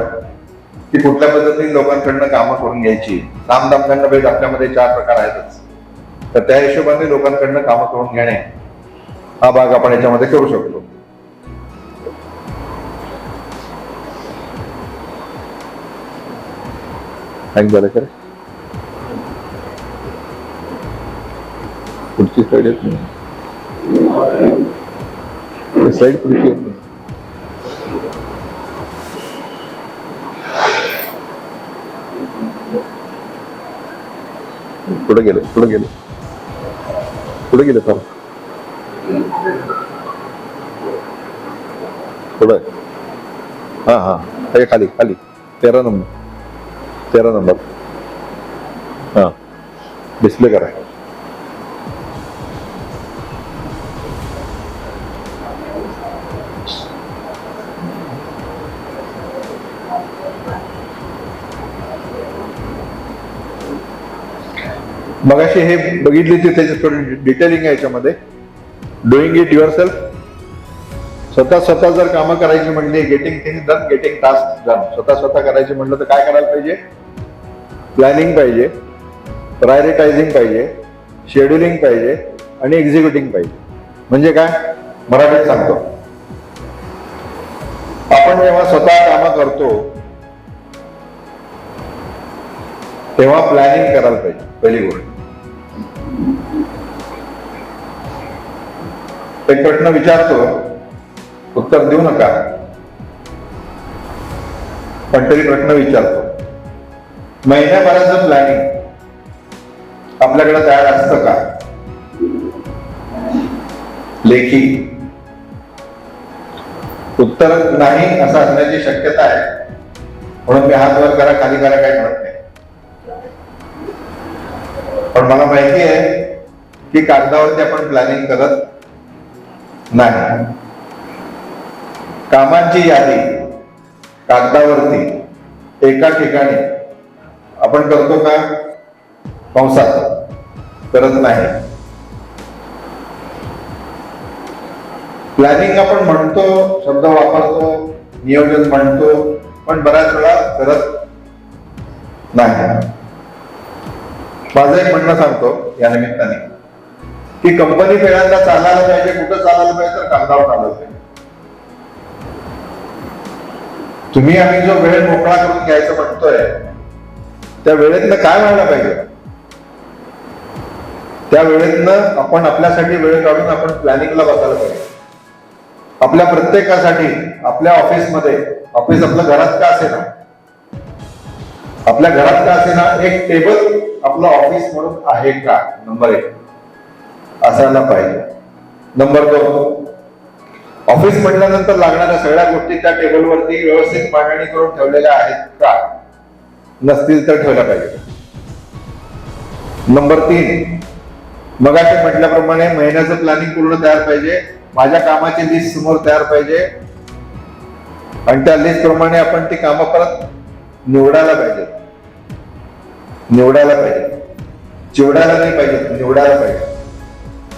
Speaker 1: की कुठल्या पद्धतीने लोकांकडनं कामं करून घ्यायची. सामदामदंड भेद आपल्यामध्ये 4 प्रकार आहेतच. तर त्या हिशोबाने लोकांकडनं कामं करून घेणे हा भाग आपण याच्यामध्ये करू शकतो. झालं खरं. पुढची स्लाइड येत नाही. स्लाइड पुढची येत नाही. पुढे गेले सर. पुढे हा खाली 13 नंबर हा डिस्प्ले करा. मगाशी हे बघितली ती त्याची थोडी डिटेलिंग आहे याच्यामध्ये. Doing it your self. स्वतः जर कामं करायची म्हणली, getting things done, getting task done. स्वतः करायची म्हणलं तर काय करायला पाहिजे? प्लॅनिंग पाहिजे, प्रायोरिटायझिंग पाहिजे, शेड्युलिंग पाहिजे आणि एक्झिक्युटिंग पाहिजे. म्हणजे काय? मराठीत सांगतो, आपण जेव्हा स्वतः कामं करतो तेव्हा प्लॅनिंग करायला पाहिजे. पहिली गोष्ट. एक प्रश्न विचारतो, उत्तर देऊ नका, पण तरी प्रश्न विचारतो. महिन्याभराचं प्लॅनिंग आपल्याकडे तयार असतं का? लेखी उत्तर नाही असं असण्याची शक्यता आहे. म्हणून मी हात वर करा खाली करा काही म्हणत नाही. पण मला माहिती आहे की कागदावरती आपण प्लॅनिंग करत नाही. कामांची यादी कागदावरती एका ठिकाणी आपण करतो का? कंसात करत नाही. प्लॅनिंग आपण म्हणतो, शब्द वापरतो, नियोजन म्हणतो, पण बऱ्याच वेळा करत नाही. माझं एक म्हणणं सांगतो या निमित्ताने. की कंपनी पहिल्यांदा चालायला पाहिजे. कुठं चालायला पाहिजे तर कागदावर चालायला पाहिजे. तुम्ही आम्ही जो वेळ मोकळा करून घ्यायचं म्हणतोय त्या वेळेतनं काय व्हायला पाहिजे. त्या वेळेतनं आपण आपल्यासाठी वेळ काढून आपण प्लॅनिंगला बसायला पाहिजे. आपल्या प्रत्येकासाठी आपल्या ऑफिसमध्ये, ऑफिस आपलं घरात का असेना, आपल्या घरात का असेना, एक टेबल आपलं ऑफिस म्हणून आहे का, नंबर 1 असायला पाहिजे. नंबर 2, ऑफिस म्हटल्यानंतर लागणाऱ्या सगळ्या गोष्टी त्या टेबलवरती व्यवस्थित मांडणी करून ठेवलेल्या आहेत का, नसतील तर ठेवल्या पाहिजे. नंबर 3, मगाशी म्हटल्याप्रमाणे महिन्याचं प्लॅनिंग पूर्ण तयार पाहिजे. माझ्या कामाची लिस्ट समोर तयार पाहिजे आणि त्या लिस्ट प्रमाणे आपण ती कामं परत निवडायला पाहिजे. निवडायला पाहिजे, चिवडायला नाही पाहिजे, निवडायला पाहिजे.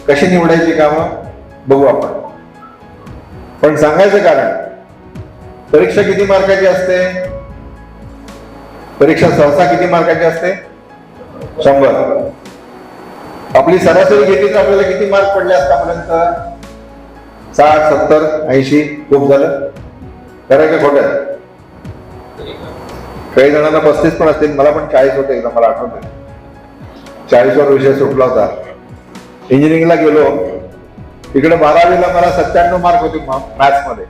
Speaker 1: कशी निवडायची कामं बघू आपण. पण सांगायचं कारण, परीक्षा किती मार्काची असते? परीक्षा सहसा किती मार्काची असते? 100. आपली सरासरी घेतली तर आपल्याला किती मार्क पडले आतापर्यंत? 60, 70, 80. खूप झालं. खरं का खोटं? काही जणांना 35 पण असतील. मला पण 40 होते एकदा, मला आठवतं. 40 वर विषय सुटला होता. इंजिनिअरिंगला गेलो, तिकडे 12वीला मला 97 मार्क होते मॅथ्स मध्ये.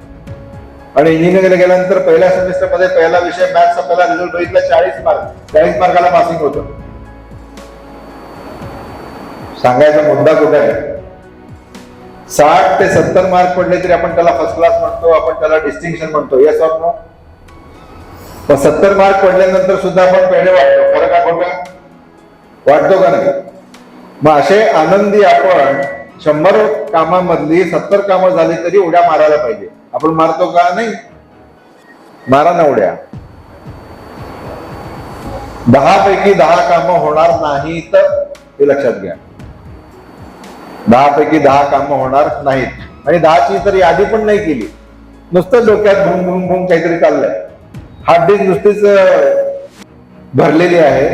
Speaker 1: आणि इंजिनिअरिंगला गेल्यानंतर पहिल्या सेमिस्टर मध्ये पहिला विषय मॅथ्सचा पहिला रिझल्ट बघितला 40 मार्क. 40 मार्काला पासिंग होतं. सांगायचा मुद्दा कुठे आहे? 60 ते 70 मार्क पडले तरी आपण त्याला फर्स्ट क्लास म्हणतो, आपण त्याला डिस्टिंक्शन म्हणतो. Yes or no? पण 70 मार्क पडल्यानंतर सुद्धा आपण पेढे वाटतो. खरं का खोटं? वाटतो का नाही? मग असे आनंदी आपण 100 कामामधली 70 कामं झाली तरी उड्या मारायला पाहिजे. आपण मारतो का नाही? मारा ना उड्या. 10 पैकी 10 कामं होणार नाहीत, हे लक्षात घ्या. 10 पैकी 10 कामं होणार नाहीत. आणि 10ची तर यादी पण नाही केली, नुसतं डोक्यात भूम भूम भूम काहीतरी चाललंय. हार्ड डिस्क नुसतीच भरलेली आहे.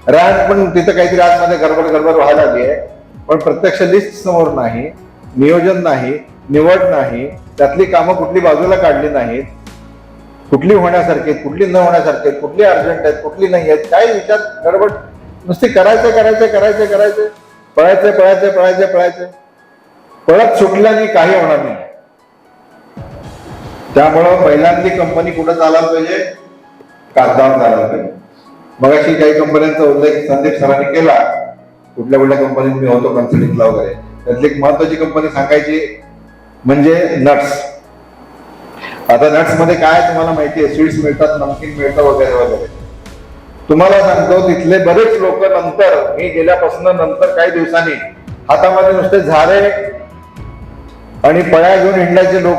Speaker 1: रॅम पण तिथं काहीतरी आतमध्ये गडबड गडबड व्हायला लागली आहे. पण प्रत्यक्ष लिस्ट समोर नाही, नियोजन नाही, निवड नाही, त्यातली कामं कुठली बाजूला काढली नाहीत, कुठली होण्यासारखी, कुठली न होण्यासारखी, कुठली अर्जंट आहेत, कुठली नाही आहेत, काही विचार गडबड नुसती करायचे करायचे करायचे करायचे, पळायचे पळायचे पळायचे पळायचे, पळत सुटल्याने काही होणार नाही. त्यामुळं पहिल्यांदी कंपनी कुठं चालायला पाहिजे? कागदावर चालायला पाहिजे. मग अशी काही कंपन्यांचा उल्लेख संदीप सरांनी केला. कुठल्या कुठल्या कंपनीत मी होतो कन्सल्टिंगला वगैरे. त्यातली एक महत्वाची कंपनी सांगायची म्हणजे नट्स. आता नट्स मध्ये काय तुम्हाला माहिती आहे, स्वीट्स मिळतात, नमकीन मिळतं वगैरे वगैरे. तुम्हाला सांगतो तिथले बरेच लोक नंतर, मी गेल्यापासून नंतर काही दिवसांनी हातामध्ये नुसते झारे आणि पळ्या घेऊन हिंडायचे लोक,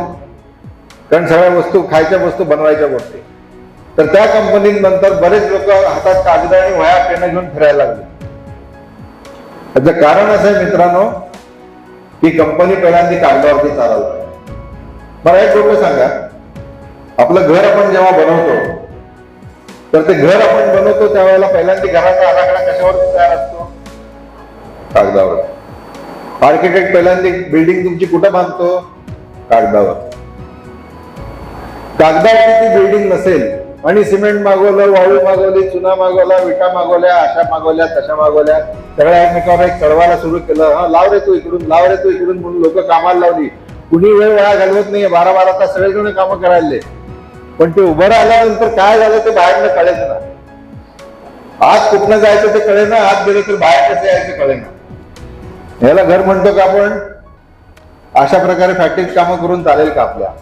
Speaker 1: कारण सगळ्या वस्तू खायच्या वस्तू बनवायच्या गोष्टी. तर त्या कंपनीत नंतर बरेच लोक हातात कागद आणि वह्या पेन घेऊन फिरायला लागले. त्याचं कारण असं आहे मित्रांनो की कंपनी पहिल्यांदा कागदावरती चालवली. मला एक गोष्ट सांगा, आपलं घर आपण जेव्हा बनवतो तर ते घर आपण बनवतो त्यावेळेला पहिल्यांदा घराचा आराखडा कशावरती तयार असतो? कागदावर. आर्किटेक्ट पहिल्यांदा बिल्डिंग तुमची कुठं बांधतो? कागदावर. कागदावरती ती बिल्डिंग नसेल आणि सिमेंट मागवलं, वाळू मागवली, चुना मागवला, विटा मागवल्या, अशा मागवल्या, तशा मागवल्या, सगळ्या एकमेकावर एक चढवायला सुरू केलं. हा लाव रे तू इकडून, लाव रे तू इकडून म्हणून लोक कामाला लावली. कुणी वेळ वाया घालवत नाहीये. 12-12 तास सगळेजण कामं करायले. पण ते उभं राहिल्यानंतर काय झालं ते बाहेरनं कळेच ना. आत कुठनं जायचं ते कळे ना, आत गेलं तर बाहेर कसं यायचं कळे ना. याला घर म्हणतो का आपण? अशा प्रकारे फॅक्टरीत कामं करून चालेल का?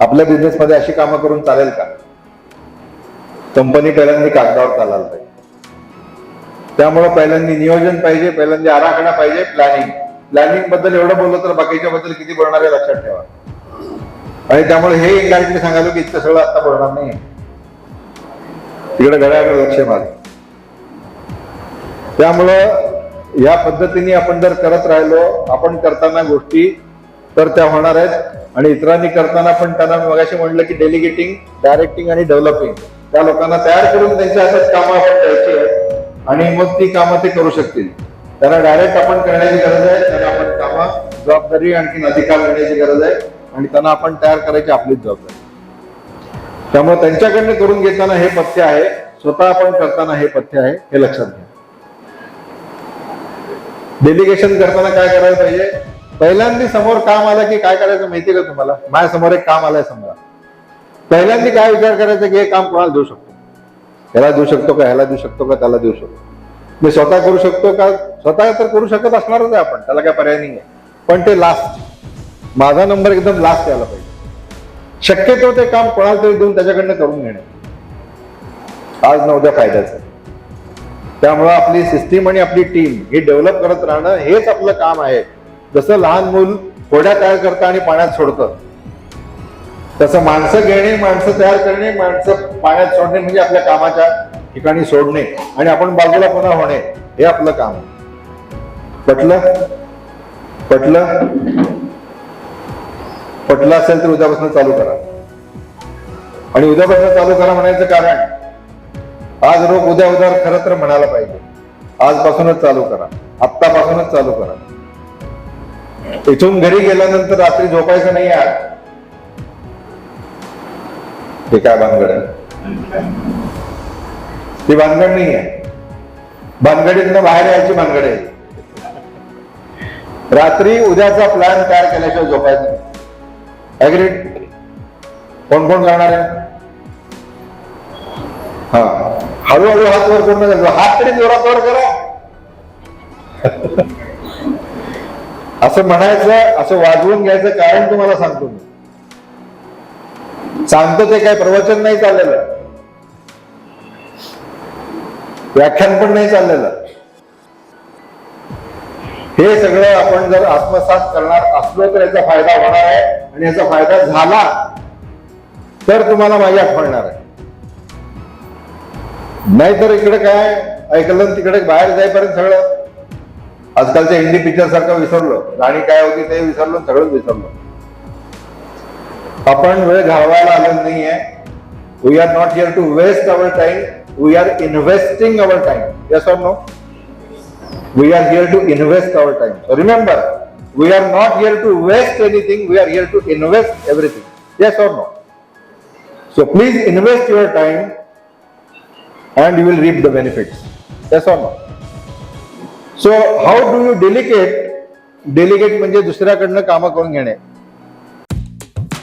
Speaker 1: आपल्या बिझनेस मध्ये अशी कामं करून चालेल का? कंपनी पहिल्यांदा कागदावर चालायला पाहिजे. त्यामुळे पहिल्यांदा नियोजन पाहिजे, पहिल्यांदा आराखडा पाहिजे, प्लॅनिंग बद्दल एवढं बोललो तर बाकीच्या बद्दल किती बोलणार आहे लक्षात ठेवा. आणि त्यामुळे हे इनडायरेक्टली सांगायलो की इतकं सगळं आता बोलणार नाही. तिकडे घड्याळाकडे लक्ष मार. त्यामुळं या पद्धतीने आपण जर करत राहिलो, आपण करताना गोष्टी तर त्या होणार आहेत. आणि इतरांनी करताना पण त्यांना मगाशी म्हणलं की डेलिगेटिंग, डायरेक्टिंग आणि डेव्हलपिंग, त्या लोकांना तयार करून त्यांच्या हातात कामं आपण द्यायची आहेत आणि मग ती कामं ते करू शकतील. त्यांना डायरेक्ट आपण करण्याची गरज आहे, त्यांना आपण कामं जबाबदारी आणखी अधिकार देण्याची गरज आहे आणि त्यांना आपण तयार करायची आपलीच जबाबदारी. त्यामुळे त्यांच्याकडनं करून घेताना हे पथ्य आहे, स्वतः आपण करताना हे पथ्य आहे, हे लक्षात घ्या. डेलिगेशन करताना काय करायला पाहिजे, पहिल्यांदा समोर काम आलं की काय करायचं माहिती का तुम्हाला? माझ्या समोर एक काम आलंय समजा, पहिल्यांदा काय विचार करायचा की हे काम कोणाला देऊ शकतो, ह्याला देऊ शकतो का, ह्याला देऊ शकतो का, त्याला देऊ शकतो. मी स्वतः करू शकतो का? स्वतः तर करू शकत असणारच आहे आपण, त्याला काय पर्याय नाही आहे. पण ते लास्ट, माझा नंबर एकदम लास्ट यायला पाहिजे. शक्यतो ते काम कोणाला तरी देऊन त्याच्याकडनं करून घेणे आज न उद्या फायद्याचं. त्यामुळं आपली सिस्टीम आणि आपली टीम ही डेव्हलप करत राहणं हेच आपलं काम आहे. जसं लहान मूल होड्या तयार करतं आणि पाण्यात सोडतं, तसं माणसं घेणे, माणसं तयार करणे, माणसं पाण्यात सोडणे म्हणजे आपल्या कामाच्या ठिकाणी सोडणे आणि आपण बाजूला पुन्हा होणे, हे आपलं काम आहे. पटलं? पटलं? पटलं असेल तर उद्यापासून चालू करा. आणि उद्यापासून चालू करा म्हणायचं कारण, आज रोग उद्या उद्या खरं तर म्हणायला पाहिजे. आजपासूनच चालू करा, आत्तापासूनच चालू करा. इथून घरी गेल्यानंतर रात्री झोपायचं नाही यार. हे काय भानगड आहे? ती भानगड नाही आहे. भानगडीतनं बाहेर यायची भानगड आहे. रात्री उद्याचा प्लॅन तयार केल्याशिवाय झोपायचं नाही. ऍग्रीड? कोण कोण करणार आहे? हा, हळूहळू हात वर करून नका, हात तरी जोरात वर करा. असं म्हणायचं, असं वाजवून घ्यायचं कारण तुम्हाला सांगतो मी. सांगतो ते काय प्रवचन नाही चाललेलं, व्याख्यान पण नाही चाललेलं. हे सगळं आपण जर आत्मसात करणार असलो तर याचा फायदा होणार आहे आणि याचा फायदा झाला तर तुम्हाला माझी आठवण आहे. नाहीतर इकडे काय ऐकलं तिकडे बाहेर जाईपर्यंत सगळं आजकालच्या हिंदी पिक्चर सारखं विसरलो, गाणी काय होती ते विसरलो, सगळंच विसरलो. आपण वेळ घालवायला आलो नाहीये. We are not here to waste our time, we are investing our time. Yes or no? We are here to invest our time. So remember, we are not here to waste anything, we are here to invest everything. Yes or no? So please invest your time and you will reap the benefits. Yes or no? So how do you delegate? Delegate म्हणजे दुसऱ्याकडनं कामं करून घेणे.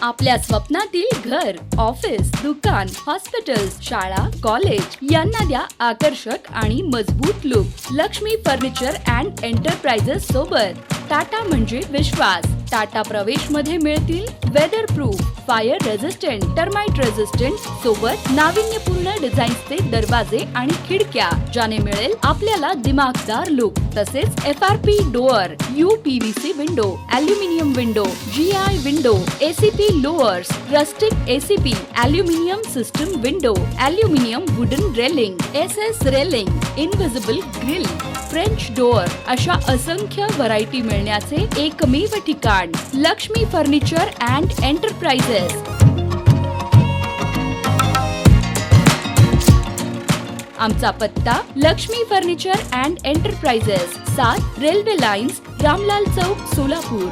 Speaker 4: आपल्या स्वप्नातील घर, office, दुकान, hospitals, शाळा, college यांना द्या आकर्षक आणि मजबूत look. Lakshmi furniture and enterprises सोबत. टाटा म्हणजे विश्वास. टाटा प्रवेश मध्ये मिळतील weather proof, fire resistant, termite resistant सोबत नाविन्यपूर्ण डिझाईन्सचे दरवाजे आणि खिडक्या, ज्याने मिळेल आपल्याला दिमागदार लुक. तसेच FRP door, UPVC window, aluminium window, GI window, ACP louvres, rustic ACP, aluminium system window, aluminium wooden railing, SS railing, invisible grill, French door अशा असंख्य व्हरायटी मिळण्याचे एकमेव ठिकाण लक्ष्मी फर्निचर अँड एंटरप्राइजेस. आमचा पत्ता Lakshmi furniture and enterprises, 7 railway lines, Ramlal Chowk, Solapur.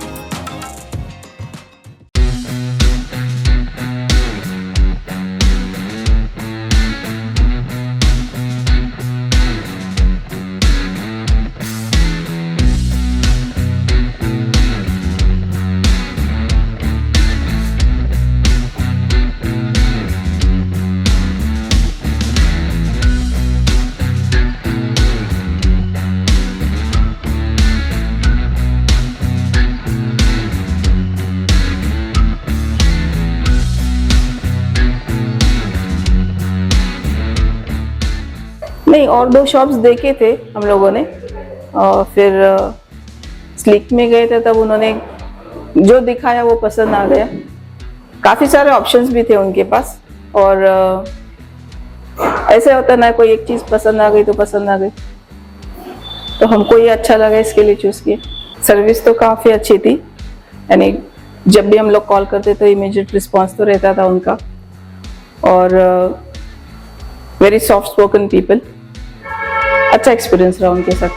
Speaker 2: नहीं, और 2 shops देखे थे हम लोगों ने, और फिर स्लिक में गए थे तब उन्होंने जो दिखाया वो पसंद आ गया. काफ़ी सारे ऑप्शंस भी थे उनके पास, और ऐसे होता ना, कोई एक चीज़ पसंद आ गई तो पसंद आ गई, तो हमको ये अच्छा लगा, इसके लिए चूज़ किया. सर्विस तो काफ़ी अच्छी थी, यानी जब भी हम लोग कॉल करते तो इमीडिएट रिस्पॉन्स तो रहता था उनका, और वेरी सॉफ्ट स्पोकन पीपल. अच्छा एक्सपीरियंस रहा उनके साथ.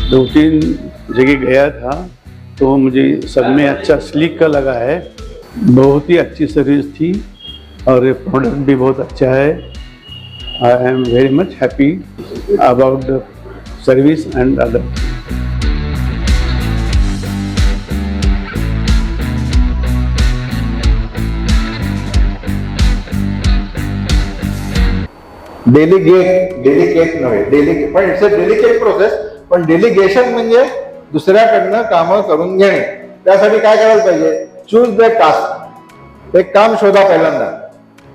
Speaker 3: 2-3 जगह गया था तो मुझे सब में अच्छा स्लीक का लगा है। बहुत ही अच्छी सर्विस थी और ये प्रोडक्ट भी बहुत अच्छा है। I am very much happy about the service end other.
Speaker 1: Delicate नव्हे, पण इट्स अ डेलिकेट प्रोसेस. पण डेलिगेशन म्हणजे दुसऱ्याकडनं कामं करून घेणे. त्यासाठी काय करायला पाहिजे? Choose the task. एक काम शोधा पहिल्यांदा,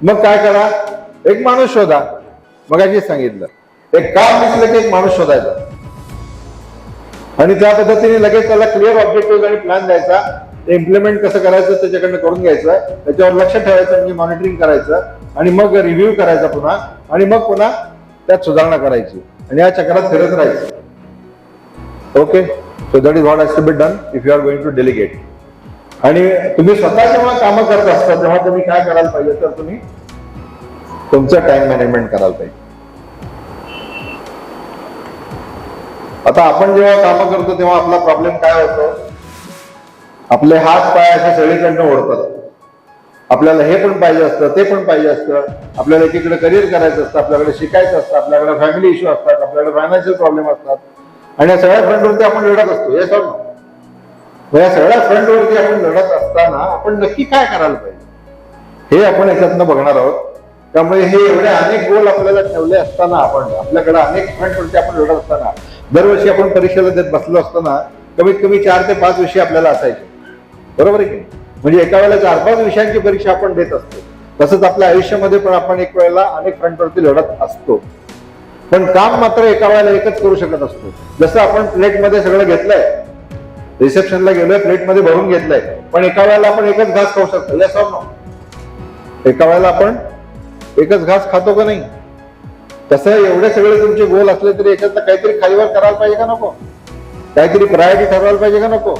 Speaker 1: मग काय करा? एक माणूस शोधा. मगाशीच सांगितलं, एक काम दिसलं की एक माणूस शोधायचा आणि त्या पद्धतीने लगेच त्याला क्लिअर ऑब्जेक्टिव्ह आणि प्लॅन द्यायचा. ते इम्प्लिमेंट कसं करायचं त्याच्याकडनं करून घ्यायचं, त्याच्यावर लक्ष ठेवायचं, म्हणजे मॉनिटरिंग करायचं आणि मग रिव्ह्यू करायचा पुन्हा, आणि मग पुन्हा त्यात सुधारणा करायची आणि या चक्रात फिरत राहायचं. Okay, so that is what has to be done if you are going to delegate. आणि तुम्ही स्वतः जेव्हा कामं करत असता तेव्हा तुम्ही काय करायला पाहिजे? तर तुम्ही तुमचं टाइम मॅनेजमेंट करायला पाहिजे. आता आपण जेव्हा कामं करतो तेव्हा आपला प्रॉब्लेम काय होतो? आपले हात पाय असे सगळीकडनं ओढतात. आपल्याला हे पण पाहिजे असतं, ते पण पाहिजे असतं, आपल्याला एकीकडे करिअर करायचं असतं, आपल्याकडे शिकायचं असतं, आपल्याकडे फॅमिली इश्यू असतात, आपल्याकडे फायनान्शियल प्रॉब्लेम असतात आणि या सगळ्या फ्रंटवरती आपण लढत असतो. हे सर, या सगळ्या फ्रंटवरती आपण लढत असताना आपण नक्की काय करायला पाहिजे हे आपण याच्यातनं बघणार आहोत. त्यामुळे हे एवढे अनेक गोल आपल्याला ठेवले असताना, आपण आपल्याकडे अनेक फ्रंटवरती आपण लढत असताना, दरवर्षी आपण परीक्षेला देत बसलो असताना कमीत कमी 4 ते 5 विषय आपल्याला असायचे. बरोबर आहे की? म्हणजे एका वेळेला 4-5 विषयांची परीक्षा आपण देत असतो. तसंच आपल्या आयुष्यामध्ये पण आपण एक वेळेला अनेक फ्रंटवरती लढत असतो. पण काम मात्र एका वेळेला एकच करू शकत असतो. जसं आपण प्लेटमध्ये सगळं घेतलंय, रिसेप्शनला गेलोय, प्लेटमध्ये भरून घेतलंय, पण एका वेळेला आपण एकच घास खाऊ शकतो. Yes or no? एका वेळेला आपण एकच घास खातो का नाही? तसं एवढे सगळे तुमचे गोल असले तरी याच्यातलं काहीतरी खालीवर करायला पाहिजे का नको? काहीतरी प्रायोरिटी ठरवायला पाहिजे का नको?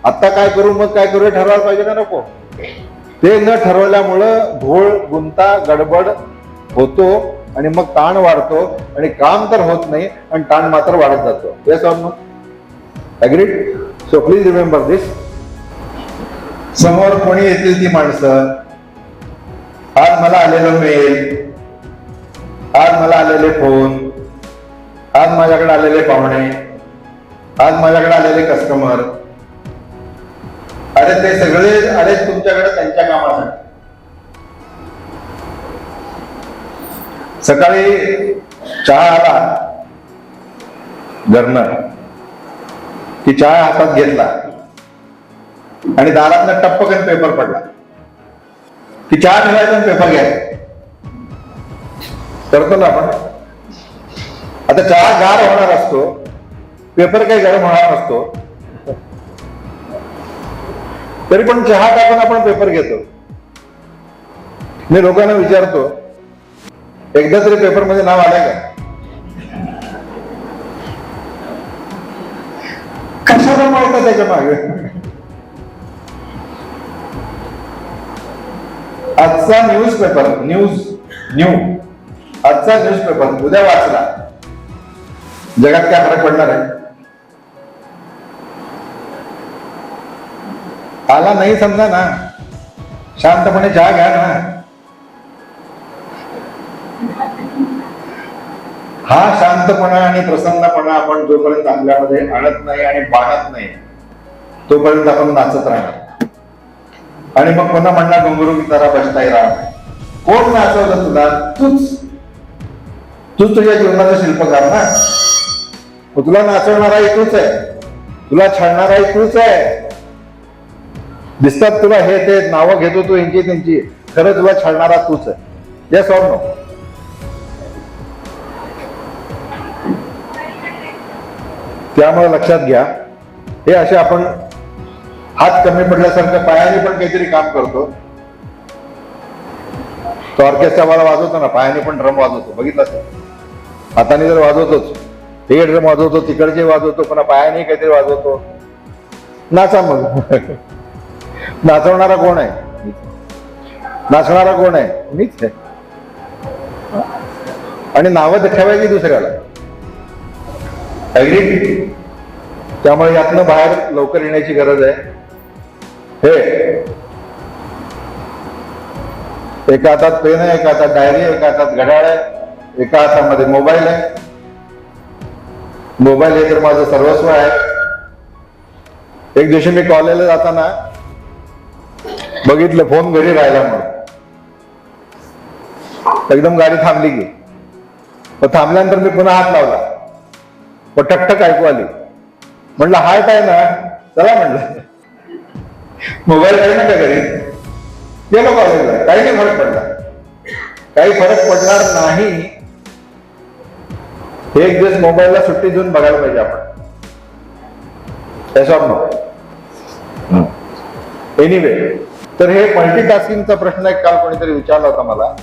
Speaker 1: आता काय करू मग काय करू ठरवायला पाहिजे का नको? ते न ठरवल्यामुळं घोळ, गुंता, गडबड होतो आणि मग ताण वाढतो आणि काम तर होत नाही आणि ताण मात्र वाढत जातो. Yes or no? Agreed? So please remember this. समोर कोणी येतील ती माणसं, आज मला आलेलं मेल, आज मला आलेले फोन, आज माझ्याकडे आलेले पाहुणे, आज माझ्याकडे आलेले कस्टमर, अरे ते सगळे आले तुमच्याकडे त्यांच्या कामासाठी. सकाळी चहा आला घरनं की चहा हातात घेतला आणि दारातनं टप्पकन पेपर पडला की चहा ठेवायचा आणि पेपर घ्यायचा. करतो ना आपण? आता चहा गार होणार असतो, पेपर काही गरम होणार नसतो, तरी पण चहा टाकून आपण पेपर घेतो. मी लोकांना विचारतो, एकदा तरी पेपर मध्ये नाव आलंय का? कशाला माहिती त्याच्या मागे? आजचा न्यूजपेपर, आजचा न्यूजपेपर उद्या वाचला, जगात काय फरक पडणार आहे? आला नाही समजा ना, शांतपणे चहा घ्या ना. हा शांतपणा आणि प्रसन्नपणा आपण जोपर्यंत आपल्यामध्ये आणत नाही आणि बाणत नाही तोपर्यंत आपण नाचत राहणार आणि मग पुन्हा म्हणणार घुंगरू की तारा बजताही राहणार. कोण नाचवलं तुला? तूच तुझ्या जीवनाचा शिल्पकार ना. तुला नाचवणाराही तूच आहे, तुला छळणाराही तूच आहे. दिसतात तुला हे ते नावं घेतो तू यांची त्यांची, खरं तुला छळणारा तूच आहे. Yes or no? त्यामुळे लक्षात घ्या, हे असे आपण हात कमी पडल्यासारखं पायाने पण काहीतरी काम करतो. तो ऑर्केस्ट्रा वाला वाजवतो ना, पायाने पण ड्रम वाजवतो, बघितलं सर? हाताने जर वाजवतोच, हे ड्रम वाजवतो, तिकडचे वाजवतो, पुन्हा पायाने काहीतरी वाजवतो. नाचा मग. नाचवणारा कोण आहे? नाचणारा कोण आहे? मीच आहे. आणि नावं ठेवायची दुसऱ्याला. अग्री? त्यामुळे यातनं बाहेर लवकर येण्याची गरज आहे. हे एका हातात पेन आहे, एका हातात डायरी आहे, एका हातात घड्याळ आहे, एका हातामध्ये मोबाईल आहे. मोबाईल हे तर माझं सर्वस्व आहे. एक दिवशी मी कॉलेजला जाताना बघितलं फोन घरी राहिला म्हणून. एकदम गाडी थांबली की थांबल्यानंतर मी पुन्हा हात लावला, ठकठक ऐकू आली. म्हटलं हार्ट आहे ना, चला म्हटलं मोबाईल आहे ना का घरी, गेलो कॉलेजला. काही नाही फरक पडला, काही फरक पडणार नाही. एक दिवस मोबाईलला सुट्टी देऊन बघायला पाहिजे आपण. एनिवे, तर हे मल्टीटास्किंगचा प्रश्न एक काल कोणीतरी विचारला होता मला.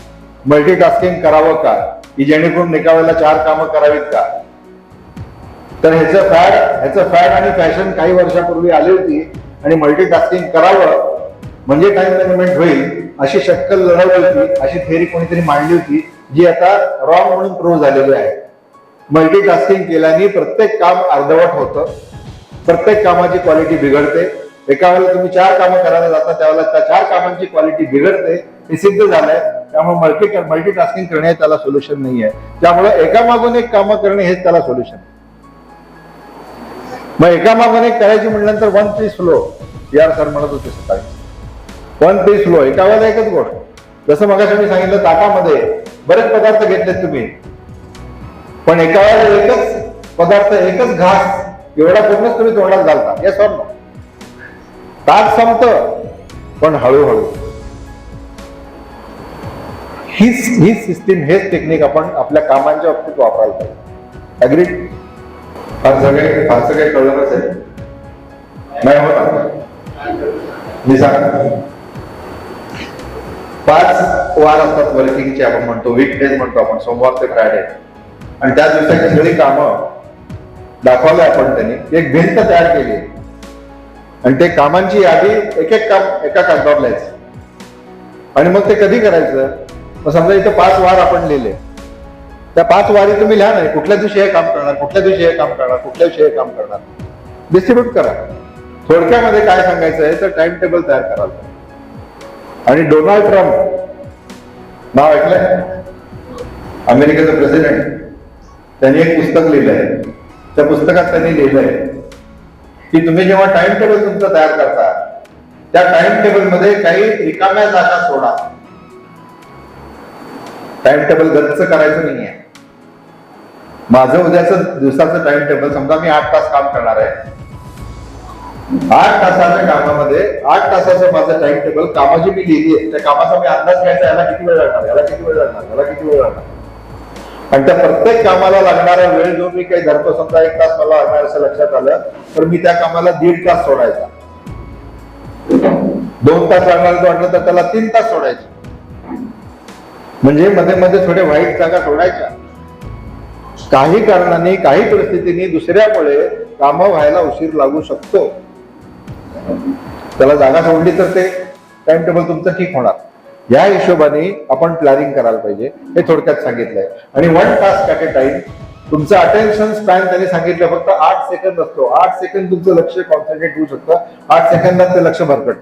Speaker 1: मल्टीटास्किंग करावं का, की जेणेकरून एका वेळेला 4 कामं करावीत का? तर ह्याचं फॅड आणि फॅशन काही वर्षापूर्वी आली होती आणि मल्टीटास्किंग करावं म्हणजे टाइम मॅनेजमेंट होईल अशी शक्कल लढवली होती, अशी थेअरी कोणीतरी मांडली होती, जी आता रॉंग म्हणून प्रूव्ह झालेली आहे. मल्टीटास्किंग केल्याने प्रत्येक काम अर्धवट होतं, प्रत्येक कामाची क्वालिटी बिघडते. एका वेळेला तुम्ही 4 कामं करायला जाता त्यावेळेला त्या 4 कामांची क्वालिटी बिघडते, हे सिद्ध झालंय. त्यामुळे मल्टीटास्किंग करणे त्याला सोल्युशन नाही आहे. त्यामुळे एकामागून एक कामं करणे हेच त्याला सोल्युशन. मग एकामागून एक करायची म्हटल्यानंतर 1 3 स्लो, यार सर म्हणत होते सकाळी 1 3 स्लो, एका वेळेला एकच गोष्ट. जसं मगाशी मी सांगितलं, ताटामध्ये बरेच पदार्थ घेतलेत तुम्ही, पण एका वेळेला एकच पदार्थ, एकच घास एवढा पूर्णच तुम्ही तोंडात घालता. हे सर ताट संपतं, पण हळूहळू. ही सिस्टीम, हेच टेक्निक आपण आपल्या कामांच्या बाबतीत वापरायला पाहिजे. अग्री? फारसं काही कळलं नसेल नाही होत. मी सांग 5 वार असतात वर्किंगचे, आपण म्हणतो वीक डेज म्हणतो आपण, सोमवार ते फ्रायडे. आणि त्या दिवसाची सगळी कामं दाखवलंय आपण. त्यांनी एक भिंत तयार केली आणि ते कामांची यादी एक एक काम एका कागदावर लिहायचं. आणि मग ते कधी करायचं? मग समजा इथे 5 वार आपण लिहिले, त्या 5 वारी तुम्ही लिहा नाही, कुठल्या दिवशी हे काम करणार, कुठल्या दिवशी हे काम करणार, कुठल्या दिवशी हे काम करणार, डिस्ट्रीब्यूट करा. थोडक्यामध्ये काय सांगायचं आहे तर टाइम टेबल तयार करायला. आणि डोनाल्ड ट्रम्प नाव ऐकलंय, अमेरिकेचा प्रेसिडेंट, त्यांनी एक पुस्तक लिहिलंय. त्या पुस्तकात त्यांनी लिहिलंय की तुम्ही जेव्हा टाइम टेबल तुमचं तयार करता, त्या टाइम टेबल मध्ये काही रिकाम्या जागा सोडा. टाइम टेबल गच्च करायचं नाहीये. माझं उद्याचं दिवसाचं टाइम टेबल, समजा मी 8 तास काम करणार आहे, 8 तासाच्या कामामध्ये 8 तासाचं माझं टाइम टेबल, कामाची मी लिहिली आहे, त्या कामाचा मी अंदाज घ्यायचा, याला किती वेळ लागणार, याला किती वेळ लागणार, याला किती वेळ लागणार. आणि त्या प्रत्येक कामाला लागणारा वेळ जो मी काही धरतो, समजा 1 तास मला लागणार असं लक्षात आलं, तर मी त्या कामाला 1.5 तास सोडायचा. 2 तास लागणार वाटलं तर त्याला 3 तास सोडायचे. म्हणजे मध्ये मध्ये थोडे वाईट जागा सोडायच्या. काही कारणाने, काही परिस्थितीने, दुसऱ्यामुळे कामं व्हायला उशीर लागू शकतो. त्याला जागा सोडली तर ते टाइम टेबल तुमचं ठीक होणार. या हिशोबाने आपण प्लॅनिंग करायला पाहिजे, हे थोडक्यात सांगितलंय. आणि 1 टास्क ॲट अ टाइम. तुमचं अटेन्शन स्पॅन त्यांनी सांगितलं फक्त 8 सेकंद असतो. 8 सेकंद तुमचं लक्ष कॉन्सन्ट्रेट होऊ शकतं. 8 सेकंदात ते लक्ष भरकट.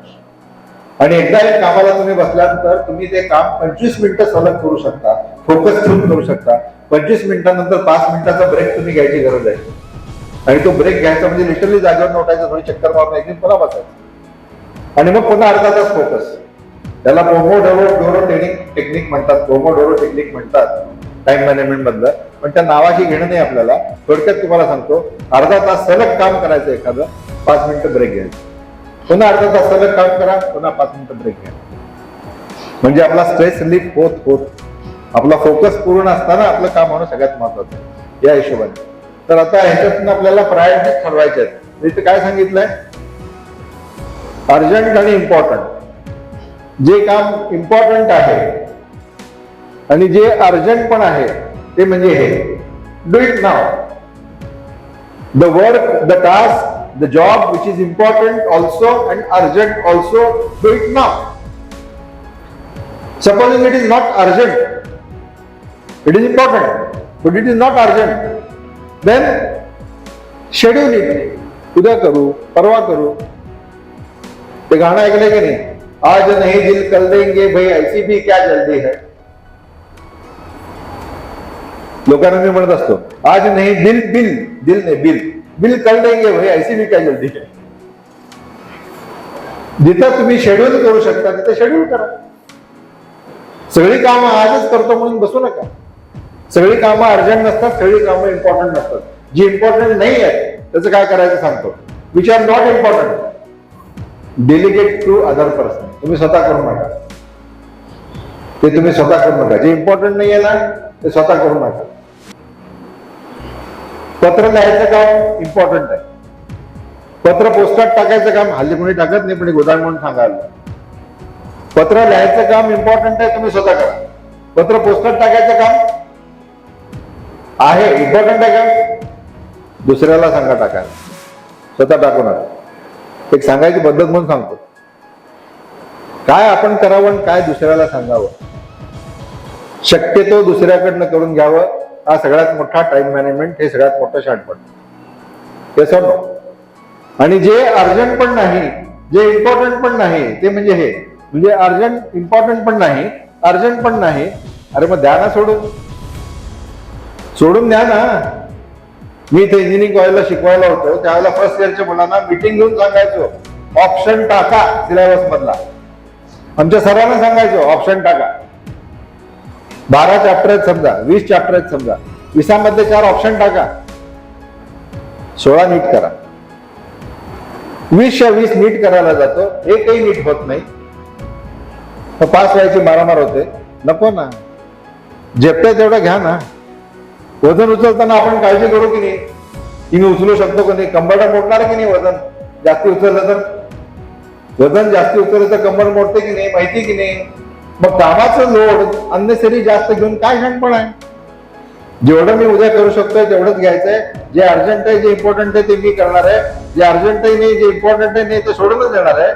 Speaker 1: आणि एकदा एक कामाला तुम्ही बसल्यानंतर तुम्ही ते काम 25 मिनिटं सलग करू शकता, फोकस ठेवून करू शकता. 25 मिनिटांनंतर 5 मिनिटाचा ब्रेक तुम्ही घ्यायची गरज आहे. आणि तो ब्रेक घ्यायचा म्हणजे लिटरली जागेवर नोटायचं, थोडी चक्कर मारून यायची, पुन्हा बसायचं. आणि मग पुन्हा अर्धा तास फोकस. त्याला पोमोडोरो टेक्निक म्हणतात, पोमोडोरो टेक्निक म्हणतात टाइम मॅनेजमेंट मधलं. पण त्या नावाची घेणं नाही आपल्याला. थोडक्यात तुम्हाला सांगतो, अर्धा तास सलग काम करायचं एखादं, 5 मिनिटं ब्रेक घ्यायचं, पुन्हा अर्धा तास सलग काम करा, पुन्हा 5 मिनिटं ब्रेक घ्या. म्हणजे आपला स्ट्रेस रिलीफ होत होत आपला फोकस पूर्ण असताना आपलं काम होणं सगळ्यात महत्वाचं आहे या हिशोबाने. तर आता ह्याच्यातून आपल्याला प्रायोरिटीज ठरवायच्या आहेत. इथे काय सांगितलंय, अर्जंट आणि इम्पॉर्टंट. जे काम इम्पॉर्टंट आहे आणि जे अर्जंट पण आहे ते म्हणजे हे, do it now. The work, the task, the job which is important also and urgent also, do it now. Supposing it is not urgent, it is important, but it is not urgent, then schedule it. उद्या करू, परवा करू. ते गाणं ऐकलंय की नाही, आज नहीं दिल कल देंगे भाई ऐसी भी क्या जल्दी है. लोकांना मी म्हणत असतो, आज नाही दिल बिल, दिल नाही बिल, बिल कल देंगे भाई ऐसी भी क्या जल्दी है. जिथं तुम्ही शेड्यूल करू शकता तिथे शेड्यूल करा. सगळी कामं आजच करतो म्हणून बसू नका. सगळी कामं अर्जंट नसतात, सगळी कामं इम्पॉर्टंट नसतात. जी इम्पॉर्टंट नाही आहे त्याचं काय करायचं सांगतो. Which are not important delegate to other person. तुम्ही स्वतः करू नका, ते तुम्ही स्वतः करू नका. जे इम्पॉर्टंट नाही आहे ना ते स्वतः करू नका. पत्र लिहायचं काम इम्पॉर्टंट आहे. पत्र पोस्टात टाकायचं काम हल्ली कोणी टाकत नाही, पण गोदाम म्हणून सांगायला. पत्र लिहायचं काम इम्पॉर्टंट आहे, तुम्ही स्वतः करा. पत्र पोस्टात टाकायचं काम आहे इम्पॉर्टंट आहे का, दुसऱ्याला सांगा टाकायला, स्वतः टाकू नका. एक सांगायची पद्धत म्हणून सांगतो. काय आपण करावं आणि काय दुसऱ्याला सांगावं, शक्यतो दुसऱ्याकडनं करून घ्यावं. हा सगळ्यात मोठा टाइम मॅनेजमेंट, हे सगळ्यात मोठं शॉर्टकट. हे समज. आणि जे अर्जंट पण नाही, जे इम्पॉर्टंट पण नाही, ते म्हणजे हे, म्हणजे अर्जंट इम्पॉर्टंट पण नाही, अर्जंट पण नाही. अरे मग द्या ना सोडून द्या ना. मी इथे इंजिनिअरिंग कॉलेजला शिकवायला होतो, त्यावेळेला फर्स्ट इयरच्या मुलांना मीटिंग घेऊन सांगायचो ऑप्शन टाका सिलेबस मधला. आमच्या सरांना सांगायचो ऑप्शन टाका. 12 चॅप्टर आहेत समजा, 20 चॅप्टर आहेत समजा, 20 मध्ये 4 ऑप्शन टाका, 16 नीट करा. 20च्या 20 नीट करायला जातो, एकही नीट होत नाही, पास व्हायची मारामार होते. नको ना, झेपतंय तेवढं घ्या ना. वजन उचलताना आपण काळजी करू की नाही, की मी उचलू शकतो की नाही, कंबरला मोडणार की नाही. वजन जास्ती उचललं तर, वजन जास्ती उचललं तर कंबर मोडते की नाही, माहिती की नाही. मग कामाचं लोड अननेसरी जास्त घेऊन काय शहाणपण आहे. जेवढं मी उद्या करू शकतोय तेवढंच घ्यायचंय. जे अर्जंट आहे, जे इम्पॉर्टंट आहे ते मी करणार आहे. जे अर्जंटही नाही, जे इम्पॉर्टंट आहे नाही ते सोडूनच देणार आहे.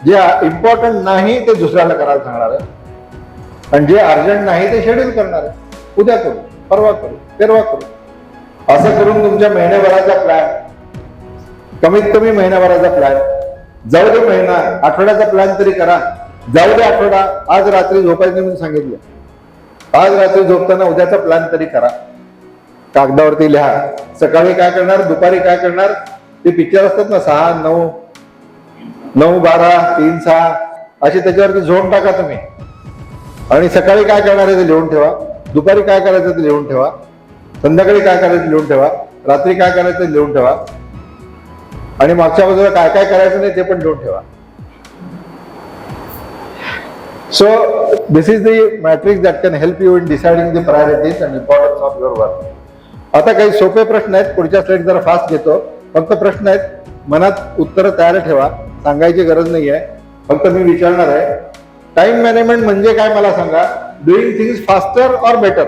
Speaker 1: जे इम्पॉर्टंट नाही ते दुसऱ्याला करायला सांगणार आहे. आणि जे अर्जंट नाही ते शेड्यूल करणार आहे. उद्या करू, परवा करू, तेरवा करू. असं करून तुमच्या महिन्याभराचा प्लॅन, कमीत कमी महिन्याभराचा प्लॅन, जाऊ दे महिना, आठवड्याचा प्लॅन तरी करा. जाऊ दे आठवडा, आज रात्री झोपायचं म्हणून सांगितलं, आज रात्री झोपताना उद्याचा प्लॅन तरी करा. कागदावरती लिहा. सकाळी काय करणार, दुपारी काय करणार. ते पिक्चर असतात ना 6, 9, 9, 12, 3, 6 असे, त्याच्यावरती झोन टाका तुम्ही. आणि सकाळी काय करणार आहे ते लिहून ठेवा, दुपारी काय करायचं ते लिहून ठेवा, संध्याकाळी काय करायचं लिहून ठेवा, रात्री काय करायचं ते लिहून ठेवा, आणि मागच्या बाजूला काय काय करायचं नाही ते पण लिहून ठेवा. So this is the matrix that can help you in deciding the priorities and importance of your work. आता काही सोपे प्रश्न आहेत, पुढच्या स्लाइड जरा फास्ट घेतो. फक्त प्रश्न आहेत, मनात उत्तर तयार ठेवा, सांगायची गरज नाही आहे, फक्त मी विचारणार आहे. टाइम मॅनेजमेंट म्हणजे काय मला सांगा. डुईंग थिंग्स फास्टर और बेटर.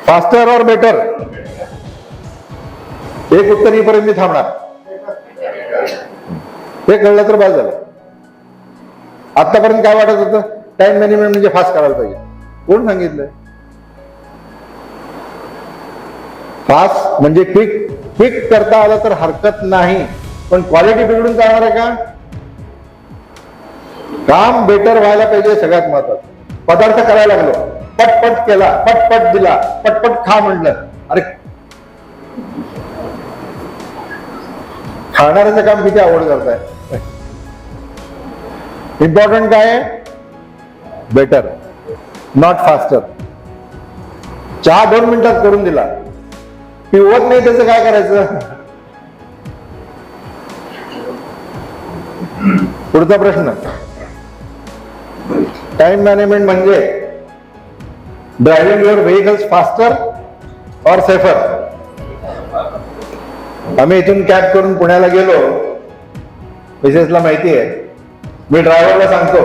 Speaker 1: फास्टर और बेटर, एक उत्तर येईपर्यंत मी थांबणार. हे कळलं तर बस झालं. आतापर्यंत काय वाटत होतं, टाइम मॅनेजमेंट म्हणजे फास्ट करायला पाहिजे. कोण सांगितलं? फास्ट म्हणजे क्विक करता आलं तर हरकत नाही, पण क्वालिटी बिघडून जाणार आहे का? काम बेटर व्हायला पाहिजे, सगळ्यात महत्वाचं. पदार्थ करायला लागलो, पटपट केला, पटपट दिला, पटपट खा म्हणलं. अरे खाणाऱ्याचं काम किती आवड करताय. इम्पॉर्टंट काय आहे? Better, not faster. चहा 2 मिनिटात करून दिला, पिवत नाही, त्याचं काय करायचं? पुढचा प्रश्न. टाइम मॅनेजमेंट म्हणजे ड्रायव्हिंग युअर व्हेकल्स फास्टर और सेफर. आम्ही इथून कॅब करून पुण्याला गेलो, मिसेसला माहिती आहे. मी ड्रायव्हरला सांगतो,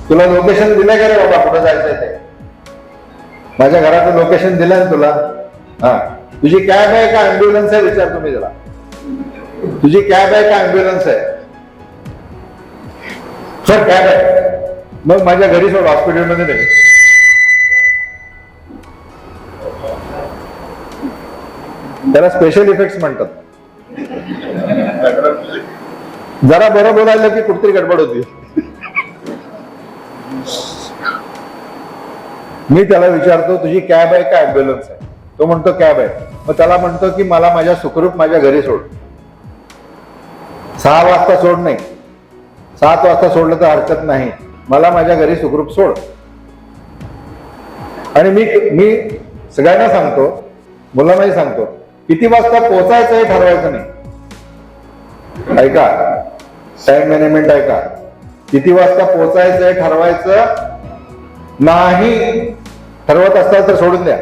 Speaker 1: तुला लोकेशन दिलंय का रे बाबा, कुठं जायचंय ते? माझ्या घराचं लोकेशन दिलंय ना तुला? हा, तुझी कॅब आहे का ऍम्ब्युलन्स आहे विचारतो मी त्याला. तुझी कॅब आहे का ऍम्ब्युलन्स आहे? सर कॅब आहे. मग माझ्या घरी सोड, हॉस्पिटलमध्ये नाही. त्याला स्पेशल इफेक्ट्स म्हणतात. जरा बरं बोलायला की कुठतरी गडबड होती. मी त्याला विचारतो तुझी कॅब आहे का ऍम्ब्युलन्स आहे? तो म्हणतो कॅब आहे. मग त्याला म्हणतो की मला माझ्या सुखरूप माझ्या घरी सोड. 6 वाजता सोड नाही, 7 वाजता सोडलं तर हरकत नाही, मला माझ्या घरी सुखरूप सोड. आणि मी सगळ्यांना सांगतो, मुलांनाही सांगतो, किती वाजता पोहोचायचं हे ठरवायचं नाही. ऐका, टाइम मॅनेजमेंट ऐका. किती वाजता पोहोचायचं हे ठरवायचं नाही. ठरवत असाल तर सोडून द्या.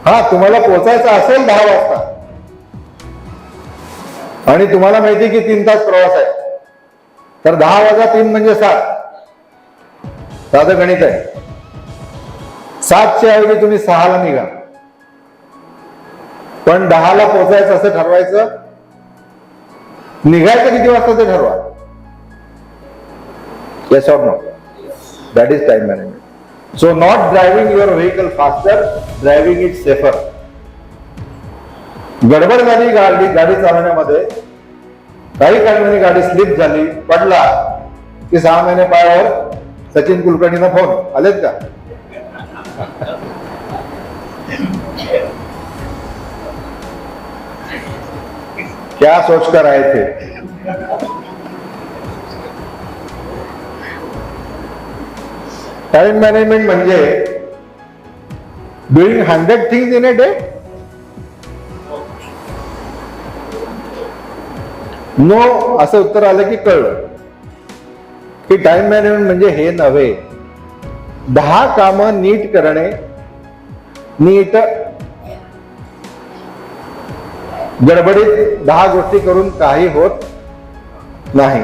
Speaker 1: हा, तुम्हाला पोहोचायचं असेल 10 वाजता आणि तुम्हाला माहिती की 3 तास प्रवास आहे, तर 10 वाजा 3 म्हणजे 7. साधं गणित आहे. 7च्या ऐवजी तुम्ही 6ला निघा, पण 10ला पोहोचायचं असं ठरवायचं. निघायचं किती वाजता ते ठरवा. Yes or no? That is time management. So not driving your vehicle faster, driving it safer. गडबड झाली गाडी चालवण्यामध्ये, काही कारणाने गाडी स्लिप झाली, पडला की 6 महिने पायावर सचिन कुलकर्णींना फोन आलेत का? क्या सोचकर आए थे? टाइम मॅनेजमेंट म्हणजे doing 100 things in a day. No असं उत्तर आलं की कळलं की टाइम मॅनेजमेंट म्हणजे हे नव्हे. 10 कामं नीट करणे, नीट गडबडीत 10 गोष्टी करून काही होत नाही.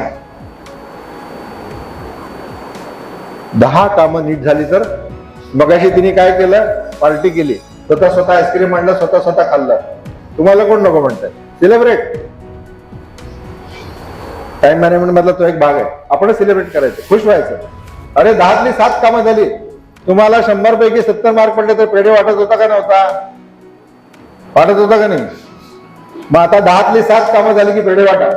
Speaker 1: 10 कामं नीट झाली तर. मगाशी तिने काय केलं? पार्टी केली, स्वतः आईस्क्रीम आणलं, स्वतः खाल्लं. तुम्हाला कोण नको म्हणतंय? सेलिब्रेट. टाइम मॅनेजमेंट मधला तो एक भाग आहे. आपण सेलिब्रेट करायचं, खुश व्हायचं. अरे 10तली 7 कामं झाली, तुम्हाला 100 पैकी 70 मार्क पडले तर पेढे वाटत होता का नव्हता? वाटत होता का नाही? मग आता 10तली 7 कामं झाली की पेढे वाटा,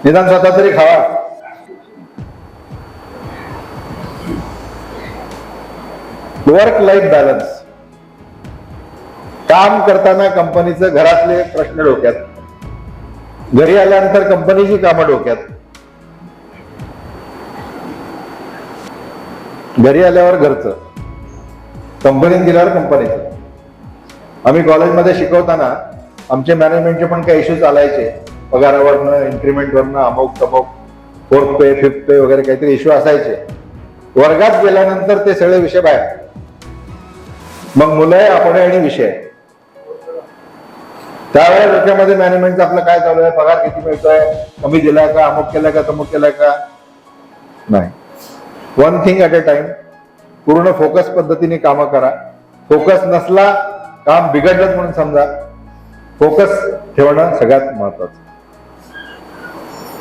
Speaker 1: निदान स्वतः तरी खावा. Work life balance. काम करताना कंपनीचं घरातले प्रश्न डोक्यात, घरी आल्यानंतर कंपनीची कामं डोक्यात, घरी आल्यावर घरचं, कंपनीत गेल्यावर कंपनीचं. आम्ही कॉलेजमध्ये शिकवताना आमचे मॅनेजमेंटचे पण काही इश्यू चालायचे. पगारावरनं, इन्क्रीमेंटवरनं, अमुक तमुक, 4th पे 5th पे वगैरे काहीतरी इश्यू असायचे. वर्गात गेल्यानंतर ते सगळे विषय बाहेर. मग मुलं आहे, आपण आहे आणि विषय. त्यावेळेस डोक्यामध्ये मॅनेजमेंटचं आपलं काय चालू आहे, पगार किती मिळतोय, कमी दिलाय का, अमुक केलाय का, तमुक केलाय का? नाही. 1 थिंग ॲट अ टाइम. पूर्ण फोकस पद्धतीने कामं करा. फोकस नसला, काम बिघडलं म्हणून समजा. फोकस ठेवणं सगळ्यात महत्वाचं.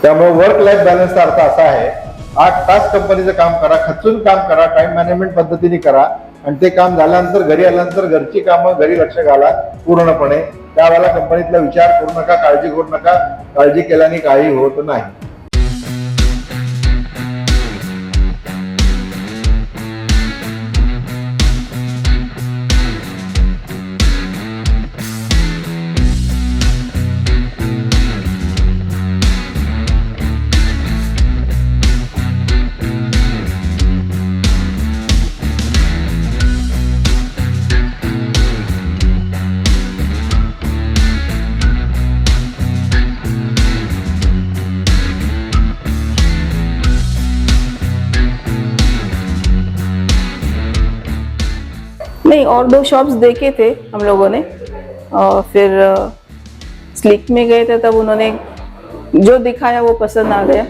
Speaker 1: त्यामुळे वर्क लाईफ बॅलन्सचा अर्थ असा आहे, 8 तास कंपनीचं काम करा, खचून काम करा, टाइम मॅनेजमेंट पद्धतीने करा. आणि ते काम झाल्यानंतर घरी आल्यानंतर घरची कामं, घरी लक्ष घाला पूर्णपणे. त्यावेळेला कंपनीतला विचार करू नका, काळजी करू नका. काळजी केल्याने काही होत नाही.
Speaker 2: नहीं, और 2 शॉप्स देखे थे हम लोगों ने, और फिर स्लिक में गए थे, तब उन्होंने जो दिखाया वो पसंद आ गया.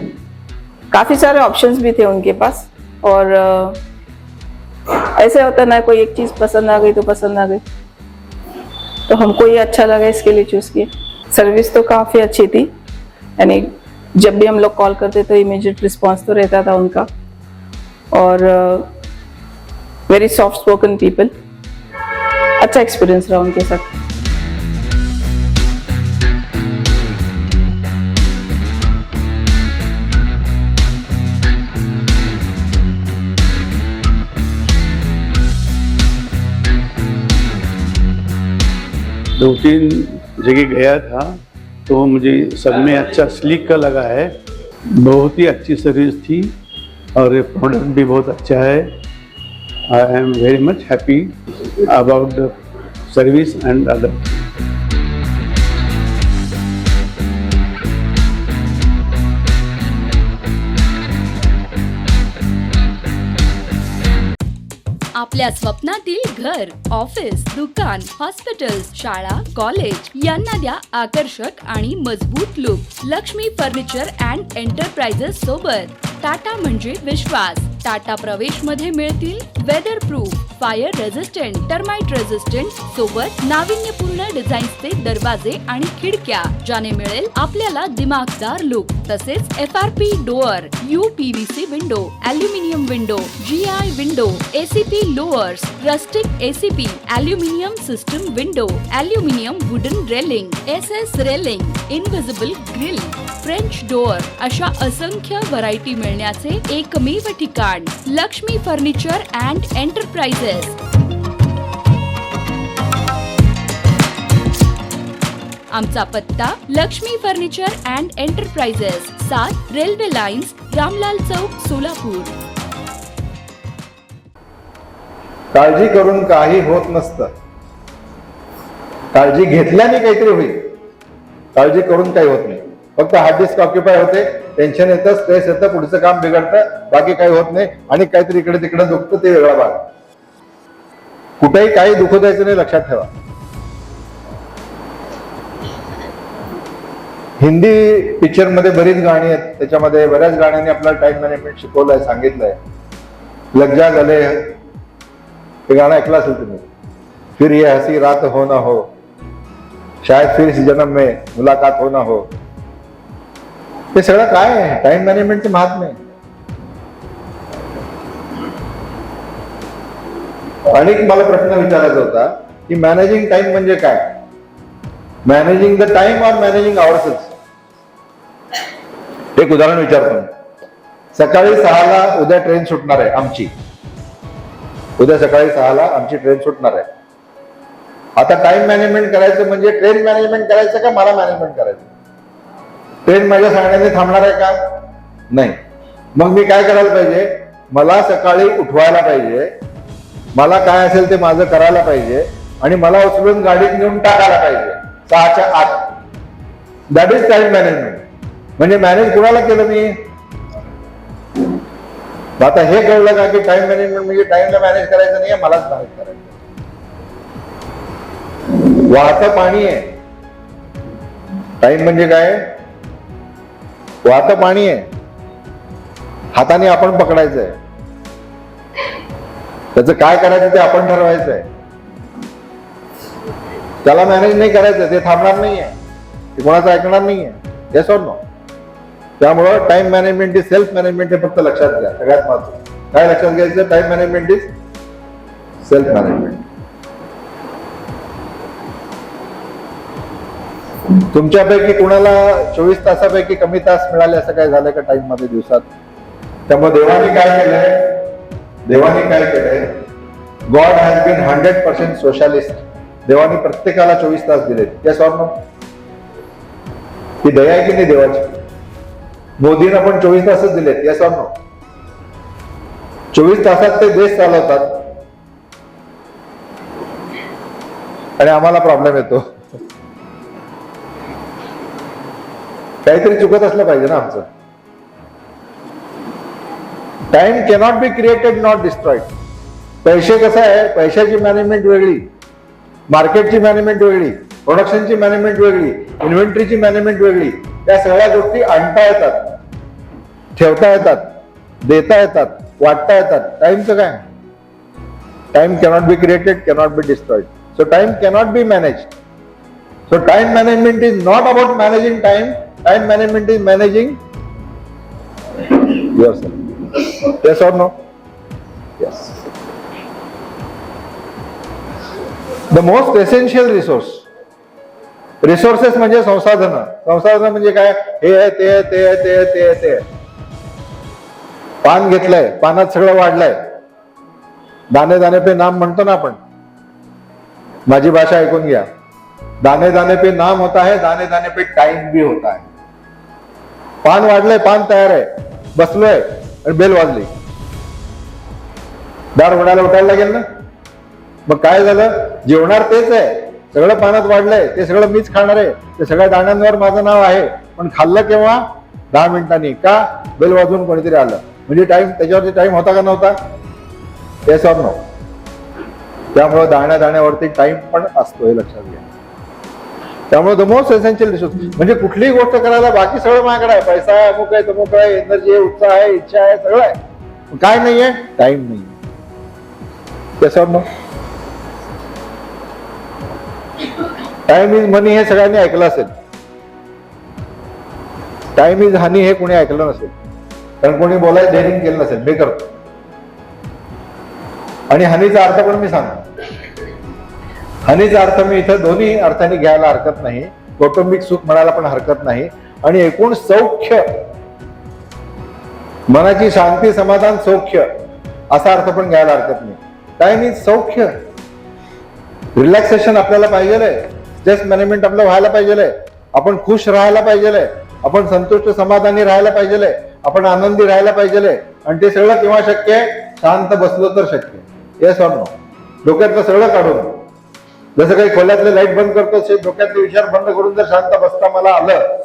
Speaker 2: काफ़ी सारे ऑप्शंस भी थे उनके पास, और ऐसे होता ना, कोई एक चीज़ पसंद आ गई तो पसंद आ गई, तो हमको ये अच्छा लगा, इसके लिए चूज़ किया. सर्विस तो काफ़ी अच्छी थी, यानी जब भी हम लोग कॉल करते तो इमीडिएट रिस्पॉन्स तो रहता था उनका, और वेरी सॉफ्ट स्पोकन पीपल. अच्छा एक्सपीरियंस रहा उनके साथ।
Speaker 3: दो तीन जगह गया था तो मुझे सब में अच्छा स्लीक का लगा है। बहुत ही अच्छी सर्विस थी और ये प्रोडक्ट भी बहुत अच्छा है। I am very much happy about the service end other.
Speaker 4: आपल्या स्वप्नातील घर, ऑफिस, दुकान, हॉस्पिटल्स, शाळा, कॉलेज यांना द्या आकर्षक आणि मजबूत look. Lakshmi furniture and enterprises सोबत टाटा म्हणजे विश्वास। टाटा प्रवेश मध्ये मिळतील weather proof, fire resistant, termite resistant सोबत नाविन्यपूर्ण डिझाईन्सचे दरवाजे आणि खिडक्या, ज्याने मिळेल आपल्याला दिमागदार लुक। तसेच FRP door, UPVC window, aluminium window, GI window, ACP louvres, rustic ACP, aluminium system window, aluminium wooden railing, SS railing, invisible grill, French door अशा असंख्य व्हरायटी मिळण्याचे एकमेव ठिकाण लक्ष्मी फर्निचर अँड एंटरप्राइजेस। आमचा पत्ता Lakshmi furniture and enterprises, 7 railway lines, Ramlal Chowk, Solapur.
Speaker 1: काळजी करून काही होत नसतं, काळजी घेतल्याने काहीतरी होईल। काळजी करून काही होत नाही, फक्त हार्ड डिस्क ऑक्युपाय होते, टेन्शन येतं, स्ट्रेस येतं, पुढचं काम बिघडतं, बाकी काही होत नाही आणि काहीतरी इकडे तिकडे दुखतं, ते वेगळा भाग। कुठेही काही दुखू द्यायचं नाही, लक्षात ठेवा। हिंदी पिक्चर मध्ये बरीच गाणी आहेत, त्याच्यामध्ये बऱ्याच गाण्यांनी आपल्याला टाइम मॅनेजमेंट शिकवलंय, सांगितलंय। लग जा गले हे गाणं ऐकलं असेल तुम्ही। फिर ये हसी रात हो ना हो, शायद फिर इस जन्म में मुलाकात हो ना हो। हे सगळं काय आहे? टाइम मॅनेजमेंटचे महात्म्य आहे। आणि मला प्रश्न विचारायचा होता की मॅनेजिंग टाइम म्हणजे काय? मॅनेजिंग द टाइम और मॅनेजिंग आवरसेल्स? एक उदाहरण विचारतो। सकाळी 6ला उद्या ट्रेन सुटणार आहे आमची, उद्या सकाळी 6ला आमची ट्रेन सुटणार आहे। आता टाइम मॅनेजमेंट करायचं म्हणजे ट्रेन मॅनेजमेंट करायचं का मला मॅनेजमेंट करायचं? ट्रेन माझ्या सांगण्याने थांबणार आहे का? नाही। मग मी काय करायला पाहिजे? मला सकाळी उठवायला पाहिजे, मला काय असेल ते माझं करायला पाहिजे आणि मला उचलून गाडीत नेऊन टाकायला पाहिजे 6च्या आत। That is time management. म्हणजे मॅनेज कोणाला केलं मी? आता हे कळलं का की टाइम मॅनेजमेंट म्हणजे टाइमला मॅनेज करायचं नाही, मलाच मॅनेज करायचं। वाहतं पाणी आहे टाइम म्हणजे काय? वाहतं पाणी आहे, हाताने आपण पकडायचंय, त्याचं काय करायचं ते आपण ठरवायचंय, त्याला मॅनेज नाही करायचं, ते थांबणार नाहीये, ते कोणाचं ऐकणार नाहीये। Yes or no? त्यामुळं time management is self management, हे फक्त लक्षात घ्या। सगळ्यात महत्त्वाचं काय लक्षात घ्यायचं? Time management is self management. तुमच्यापैकी कुणाला 24 तासापैकी कमी तास मिळाले असं काय झालंय का टाइम मध्ये दिवसात? त्यामुळे देवाने काय केलंय? देवाने काय केलंय? God has been 100% socialist. देवाने प्रत्येकाला 24 तास दिलेत। Yes or no? ही दया आहे की नाही देवाची? मोदींना पण 24 तासच दिलेत। Yes or no? 24 तासात ते देश चालवतात आणि आम्हाला प्रॉब्लेम येतो। काहीतरी चुकत असलं पाहिजे ना आमचं। Time cannot be created not destroyed. पैसे कसं आहे? पैशाची मॅनेजमेंट वेगळी, मार्केटची मॅनेजमेंट वेगळी, प्रोडक्शनची मॅनेजमेंट वेगळी, इन्व्हेंटरीची मॅनेजमेंट वेगळी। त्या सगळ्या गोष्टी आणता येतात, ठेवता येतात, देता येतात, वाटता येतात। टाइमचं काय? Time cannot be created, cannot be destroyed. So time cannot be managed. So time management is not about managing time, time management is managing yourself. Yes or no? Yes. The most essential resources म्हणजे संसाधनं म्हणजे काय, हे आहे, ते आहे, ते आहे, ते आहे, ते आहे, ते आहे. पान घेतलंय, पानात सगळं वाढलंय. दाणे दाणे पे नाम म्हणतो ना आपण, माझी भाषा ऐकून घ्या. दाणे दाणे पे नाम होता है, दाणे दाणे पे टाइम भी होता है. पान वाढलंय, पान तयार आहे, बसलोय आणि बेल वाजली, दार उठायला लागेल ना. मग काय झालं, जेवणार तेच आहे, सगळं पानात वाढलंय, ते सगळं मीच खाणार आहे, ते सगळ्या दाण्यांवर माझं नाव आहे, पण खाल्लं केव्हा, 10 मिनिटांनी. का, बेल वाजवून कोणीतरी आलं, म्हणजे टाइम, त्याच्यावरती टाइम होता का नव्हता, येस ऑर नो. त्यामुळे दाण्यावरती टाइम पण असतो, हे लक्षात घ्या. त्यामुळे द मोस्ट एसेन्शियल रिसोर्स म्हणजे कुठलीही गोष्ट करायला बाकी सगळं माझ्याकडे आहे, पैसा आहे, अमुक आहे, तमुक आहे, एनर्जी आहे, उत्साह आहे, इच्छा आहे, सगळं आहे. काय नाहीये, टाइम नाहीये. Yes or no. Time is money हे सगळ्यांनी ऐकलं असेल. टाइम इज हनी हे कोणी ऐकलं नसेल, कारण कोणी बोलायचं डेअरिंग केलं नसेल. मी करतो. आणि हनीचा अर्थ पण मी सांगतो. हनीचा अर्थ मी इथं दोन्ही अर्थाने घ्यायला हरकत नाही, कौटुंबिक सुख म्हणायला पण हरकत नाही, आणि एकूण सौख्य, मनाची शांती, समाधान, सौख्य असा अर्थ पण घ्यायला हरकत नाही. Time is सौख्य. रिलॅक्सेशन आपल्याला पाहिजे, स्ट्रेस मॅनेजमेंट आपलं व्हायला पाहिजे, आपण खुश राहायला पाहिजे, आपण संतुष्ट समाधानी राहायला पाहिजे, आपण आनंदी राहायला पाहिजे. आणि ते सगळं केव्हा शक्य आहे, शांत बसलो तर शक्य. Yes or no. डोक्यातलं सगळं काढून, जसं काही खोल्यातले लाईट बंद करतो, डोक्यातले विचार बंद करून जर शांत बसता मला आलं,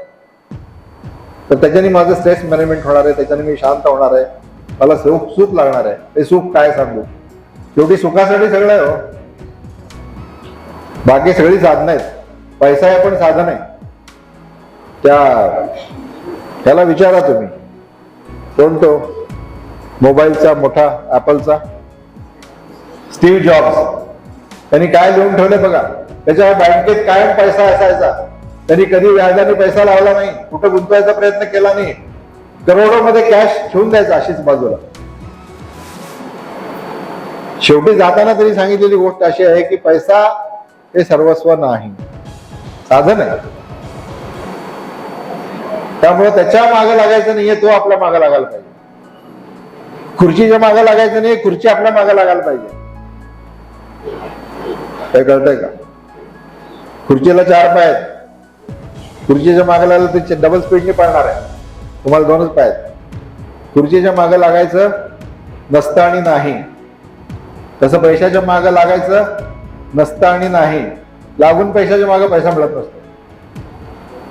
Speaker 1: तर त्याच्याने माझं स्ट्रेस मॅनेजमेंट होणार आहे, त्याच्याने मी शांत होणार आहे, मला सुख लागणार आहे. ते सुख काय सांगू, शेवटी सुखासाठी सगळं आहे हो. बाकी सगळी साधनं आहेत, पैसा हे पण साधन आहे. त्याला विचारा तुम्ही, कोण तो मोबाईलचा मोठा ऍपलचा स्टीव्ह जॉब्स, त्यांनी काय लिहून ठेवले बघा. त्याच्या बँकेत कायम पैसा असायचा, त्यांनी कधी व्याजाने पैसा लावला नाही, कुठं गुंतवायचा प्रयत्न केला नाही, करोडोमध्ये कॅश ठेवून द्यायचा अशीच बाजूला. शेवटी जाताना तरी सांगितलेली गोष्ट अशी आहे की पैसा हे सर्वस्व नाही, साधन आहे. त्यामुळे त्याच्या मागे लागायचं नाहीये, तो आपल्या मागे लागायला पाहिजे. खुर्चीच्या मागे लागायचं नाही, खुर्ची आपल्या मागे लागायला पाहिजे. काय कळतंय का? खुर्चीला 4 पाय आहेत, खुर्चीच्या मागे लागलं ते डबल स्पीडने पळणार आहे, तुम्हाला 2च पाय आहेत. खुर्चीच्या मागे लागायचं नसतं आणि नाही, तसं पैशाच्या मागे लागायचं नसतं आणि नाही. लागून पैशाच्या मागे पैसा मिळत नसतो.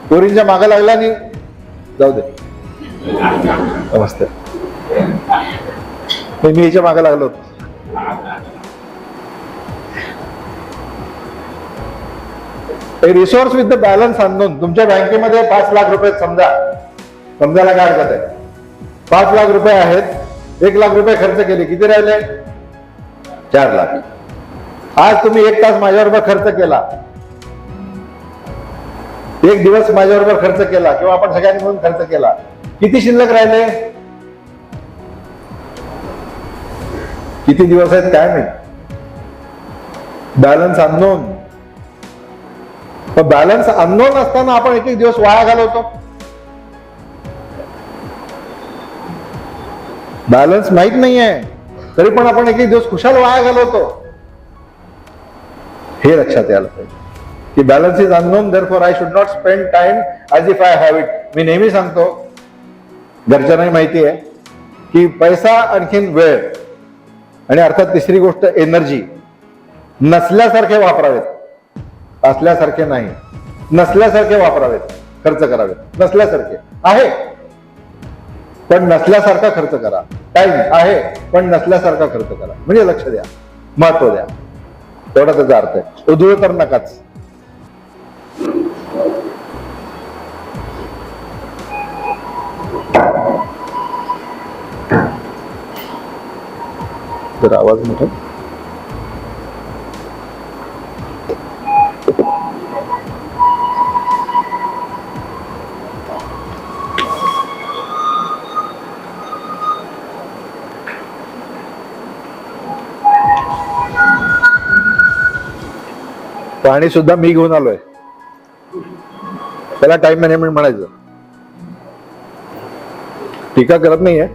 Speaker 1: पोरींच्या मागे लागला नाही, जाऊ दे, नमस्ते, मी हिच्या मागे लागलो होतो. Resource with the balance unknown. तुमच्या बँकेमध्ये 5 लाख रुपये समजायला काय हरकत आहे, 5 लाख रुपये आहेत, 1 लाख रुपये खर्च केले, किती राहिले, 4 लाख. आज तुम्ही 1 तास माझ्याबरोबर खर्च केला, 1 दिवस माझ्याबरोबर खर्च केला, किंवा आपण सगळ्यांनी मिळून खर्च केला, किती शिल्लक राहिले, किती दिवस आहेत काय माहित. Balance unknown. बॅलन्स अननोन असताना आपण 1 दिवस वाया घालवतो. बॅलन्स माहित नाहीये तरी पण आपण 1 दिवस खुशाल वाया घालवतो. हे लक्षात यायला पाहिजे की balance is unknown, therefore I should not spend time as if I have it. मी नेहमी सांगतो, घरच्यांनाही माहिती आहे की पैसा आणखीन वेळ आणि अर्थात तिसरी गोष्ट एनर्जी नसल्यासारखे वापरावेत, असल्यासारखे नाही, नसल्यासारखे वापरावेत, खर्च करावेत. नसल्यासारखे आहे पण नसल्यासारखा खर्च करा. टाइम आहे पण नसल्यासारखा खर्च करा. म्हणजे लक्ष द्या, महत्व द्या, तेवढा त्याचा अर्थ आहे. उधळ तर नकाच. तर आवाज मोठा. पाणी सुद्धा मी घेऊन आलोय, त्याला टाइम मॅनेजमेंट म्हणायचं. टीका करत नाहीये.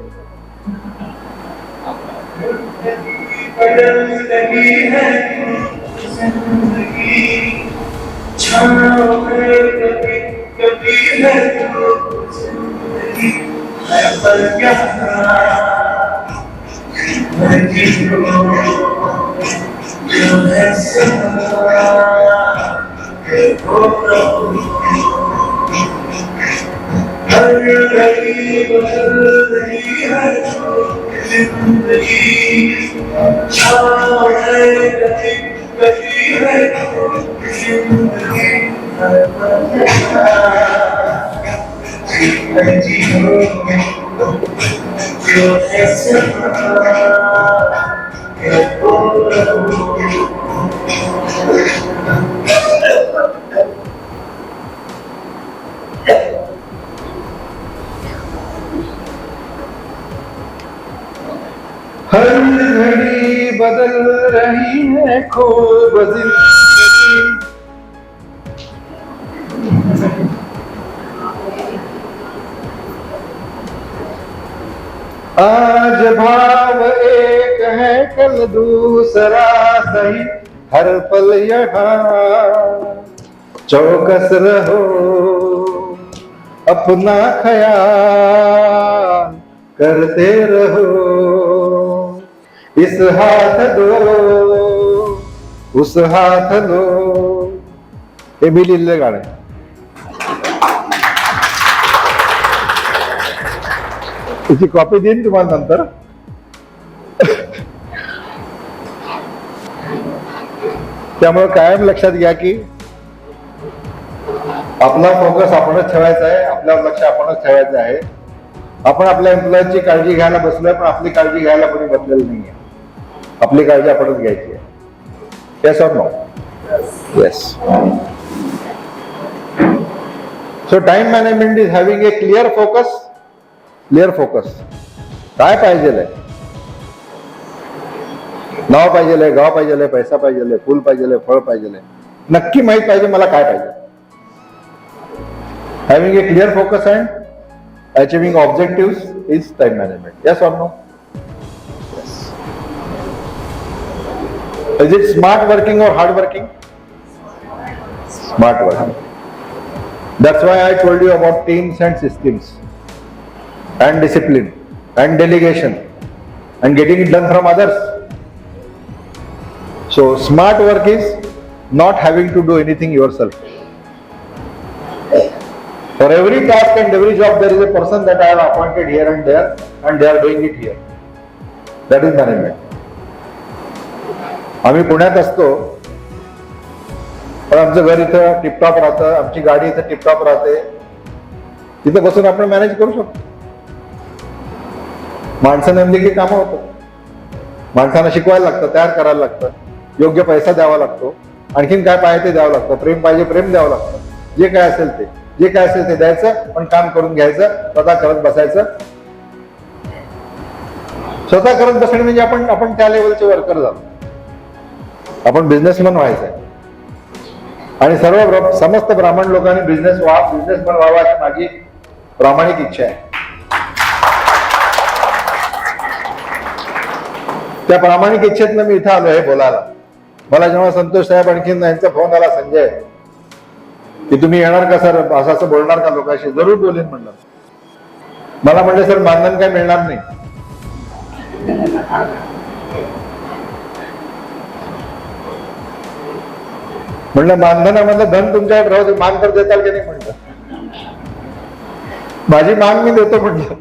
Speaker 1: हर घड़ी बदल रही है खूब जिंदगी, आज भाव एक है कल दूसरा सही, हर पल यहाँ चौकस रहो, अपना ख्याल करते रहो, इस हाथ दो उस हाथ दो. हे मी लिहिलेलं गाणं आहे. त्याची कॉपी देईन तुम्हाला नंतर. त्यामुळे कायम लक्षात घ्या की आपला फोकस आपणच ठेवायचा आहे, आपल्यावर लक्ष आपणच ठेवायचं आहे. आपण आपल्या एम्प्लॉईची काळजी घ्यायला बसलोय, पण आपली काळजी घ्यायला कोणी बसलेलं नाहीये. आपली काळजी आपणच घ्यायची आहे. Yes or no? Yes. So time management is having a clear focus. Clear focus. काय पाहिजे? नाव पाहिजे, गाव पाहिजे, पैसा पाहिजे, फुल पाहिजे, फळ पाहिजे. नक्की माहित पाहिजे मला काय पाहिजे. Having a clear focus and achieving objectives is time management. Yes or no? Yes. Is it smart working or hard working? Smart working. That's why I told you about teams and systems and discipline and delegation and getting it done from others. So smart work is not having to do anything yourself. For every task and every job, there is a person that I have appointed here and there, and they are doing it here. That is management. आम्ही पुण्यात असतो, पण आमचं घर इथं tiptop राहतं, आमची गाडी इथं टिपटॉप राहते. तिथं बसून आपण मॅनेज करू शकतो. माणसं नेमली की कामं होतं. माणसांना शिकवायला लागतं, तयार करायला लागतं, योग्य पैसा द्यावा लागतो, आणखीन काय पाहिजे ते द्यावं लागतं, प्रेम पाहिजे प्रेम द्यावं लागतं. जे काय असेल ते द्यायचं, पण काम करून घ्यायचं, स्वतः करत बसायचं. स्वतः करत बसणे म्हणजे आपण त्या लेवलचे वर्कर झालो. आपण बिझनेसमन व्हायचंय. आणि समस्त ब्राह्मण लोकांनी बिझनेसमन व्हावा अशी माझी प्रामाणिक इच्छा आहे. त्या प्रामाणिक इच्छेतनं मी इथं आलो आहे बोलायला. मला जेव्हा संतोष साहेब आणखीन यांचा फोन आला संजय की तुम्ही येणार का सर, असं बोलणार का लोकांशी, जरूर बोलेन म्हणलं. मला म्हणले सर मानधन काय मिळणार नाही. म्हणलं मानधनामधलं धन तुमच्याकडे राहू दे, मान तर देताल की नाही म्हणलं. माझी मान मी देतो म्हणलं,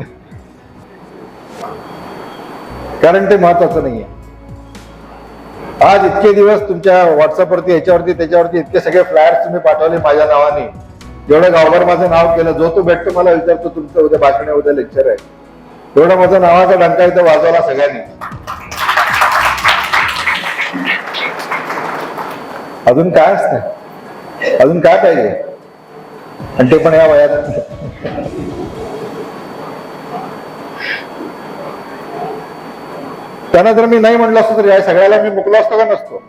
Speaker 1: कारण ते महत्वाचं नाहीये. आज इतके दिवस तुमच्या व्हॉट्सअपवरती याच्यावरती त्याच्यावरती इतके सगळे फ्लायर्स तुम्ही पाठवले माझ्या नावाने, एवढं गावभर माझं नाव केलं. जो तो भेटतो मला विचारतो तुमचं उद्या भाषण आहे, उद्या लेक्चर आहे. एवढं माझं नावाचा डंका इथं वाजवला सगळ्यांनी. अजून काय असतं, अजून काय पाहिजे, आणि ते पण या वयात. त्यांना जर मी नाही म्हणलं असतो तर या सगळ्याला मी मुकलो असतो का नसतो.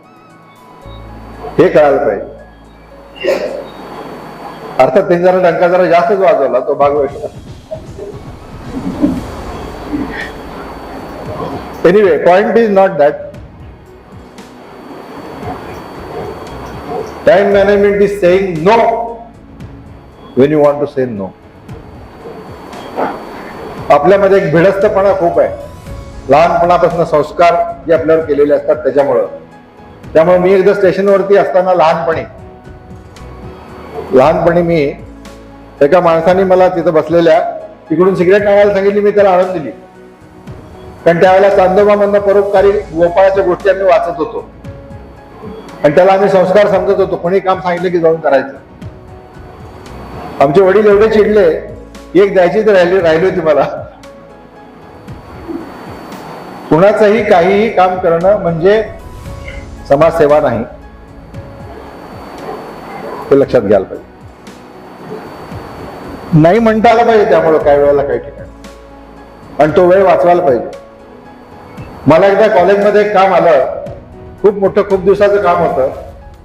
Speaker 1: हे कळायला पाहिजे. अर्थात त्यांनी जरा डंका जरा जास्तच वाजवला, तो भाग वेगळा. Anyway, point is not that. Time management is saying no when you want to say no. आपल्यामध्ये एक भिडस्तपणा खूप आहे, लहानपणापासून संस्कार जे आपल्यावर केलेले असतात त्यामुळे मी एकदा स्टेशनवरती असताना लहानपणी मी एका माणसाने मला तिथं बसलेल्या तिकडून सिगरेट आणायला सांगितली. मी त्याला आणून दिली, कारण त्यावेळेला चांदोबामधनं परोपकारी गोपाळाच्या गोष्टी आम्ही वाचत होतो आणि त्याला आम्ही संस्कार समजत होतो. कोणी काम सांगितलं की जाऊन करायचं. आमचे वडील एवढे चिडले, एक द्यायची तर राहिली होती मला. कुणाचंही काहीही काम करणं म्हणजे समाजसेवा नाही, ते लक्षात घ्यायला पाहिजे. नाही म्हणता आलं पाहिजे त्यामुळे काही वेळेला काही ठिकाणी, आणि तो वेळ वाचवायला पाहिजे. मला एकदा कॉलेजमध्ये एक काम आलं, खूप मोठं, खूप दिवसाचं काम होतं.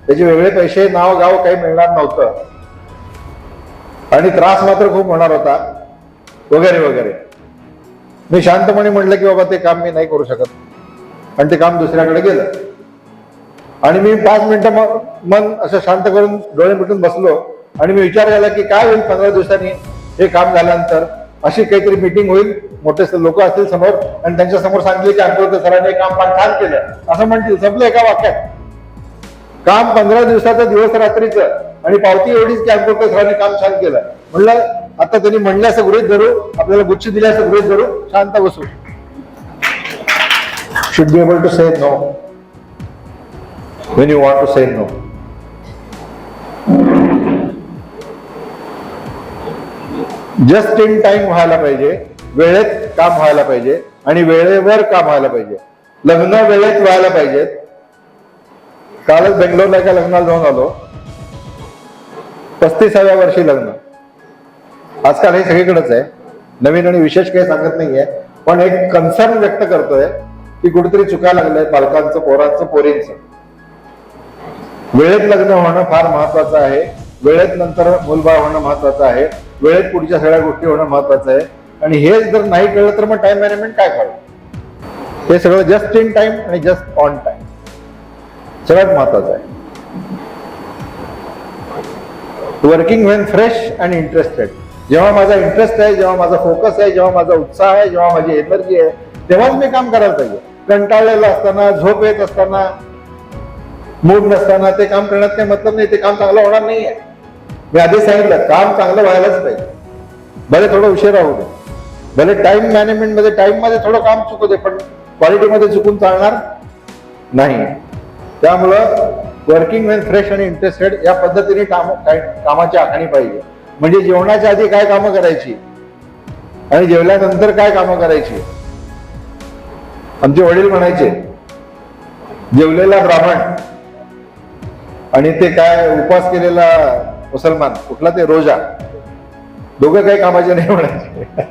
Speaker 1: त्याचे वेगळे पैसे, नाव गाव काही मिळणार नव्हतं आणि त्रास मात्र खूप होणार होता वगैरे वगैरे. मी शांतपणे म्हटलं की बाबा ते काम मी नाही करू शकत, आणि ते काम दुसऱ्याकडे गेलं. आणि मी 5 मिनिटं मन असं शांत करून डोळे मिटून बसलो आणि मी विचार केला की काय होईल 15 दिवसांनी हे काम झाल्यानंतर. अशी काहीतरी मीटिंग होईल, मोठे लोक असतील समोर आणि त्यांच्या समोर सांगितले की आंबेडकर सरांनी काम छान केलं असं म्हणतील. संपलं एका वाक्यात. काम 15 दिवसाचं, दिवस रात्रीचं, आणि पावती एवढीच की आंबेडकर सरांनी काम छान केलं. म्हणलं आता त्यांनी म्हणलं असं गृहीत धरू, आपल्याला गुच्छ दिले असं गृहीत धरू, शांत बसू. Should be able to say no when you want to say no. Just in time व्हायला पाहिजे, वेळेत काम व्हायला पाहिजे आणि वेळेवर काम व्हायला पाहिजे. लग्न वेळेत व्हायला पाहिजेत. कालच बेंगलोरला एका लग्नाला जाऊन आलो, 35व्या वर्षी लग्न. आजकाल हे सगळीकडेच आहे, नवीन आणि विशेष काही सांगत नाहीये, पण एक कन्सर्न व्यक्त करतोय की कुठेतरी चुका लागल्या बालकांचं, पोरांचं, पोरींचं. वेळेत लग्न होणं फार महत्वाचं आहे, वेळेत नंतर मुलबाळ होणं महत्वाचं आहे, वेळेत पुढच्या सगळ्या गोष्टी होणं महत्वाचं आहे. आणि हे जर नाही कळलं तर मग टाइम मॅनेजमेंट काय कळलं? हे सगळं जस्ट इन टाइम आणि जस्ट ऑन टाइम सगळ्यात महत्वाचं आहे. Working when fresh and interested. जेव्हा माझा इंटरेस्ट आहे, जेव्हा माझा फोकस आहे, जेव्हा माझा उत्साह आहे, जेव्हा माझी एनर्जी आहे, तेव्हाच मी काम करायला पाहिजे. कंटाळलेलं असताना, झोप येत असताना, मूड नसताना ते काम करण्यात काही मतलब नाही, ते काम चांगलं होणार नाहीये. मी आधी सांगितलं, काम चांगलं व्हायलाच पाहिजे, भले थोडं उशीर राहू दे, भले टाइम मॅनेजमेंट मध्ये टाइम मध्ये थोडं काम चुकू दे, पण क्वालिटी मध्ये चुकून चालणार नाही. त्यामुळं वर्किंग वेन फ्रेश आणि इंटरेस्टेड या पद्धतीने कामाची आखणी पाहिजे. म्हणजे जेवणाच्या आधी काय कामं करायची आणि जेवल्यानंतर काय कामं करायची. आमचे वडील म्हणायचे, जेवलेला ब्राह्मण आणि ते काय उपवास केलेला मुसलमान, कुठला ते रोजा, दोघं काही कामाचे नाही म्हणायचे.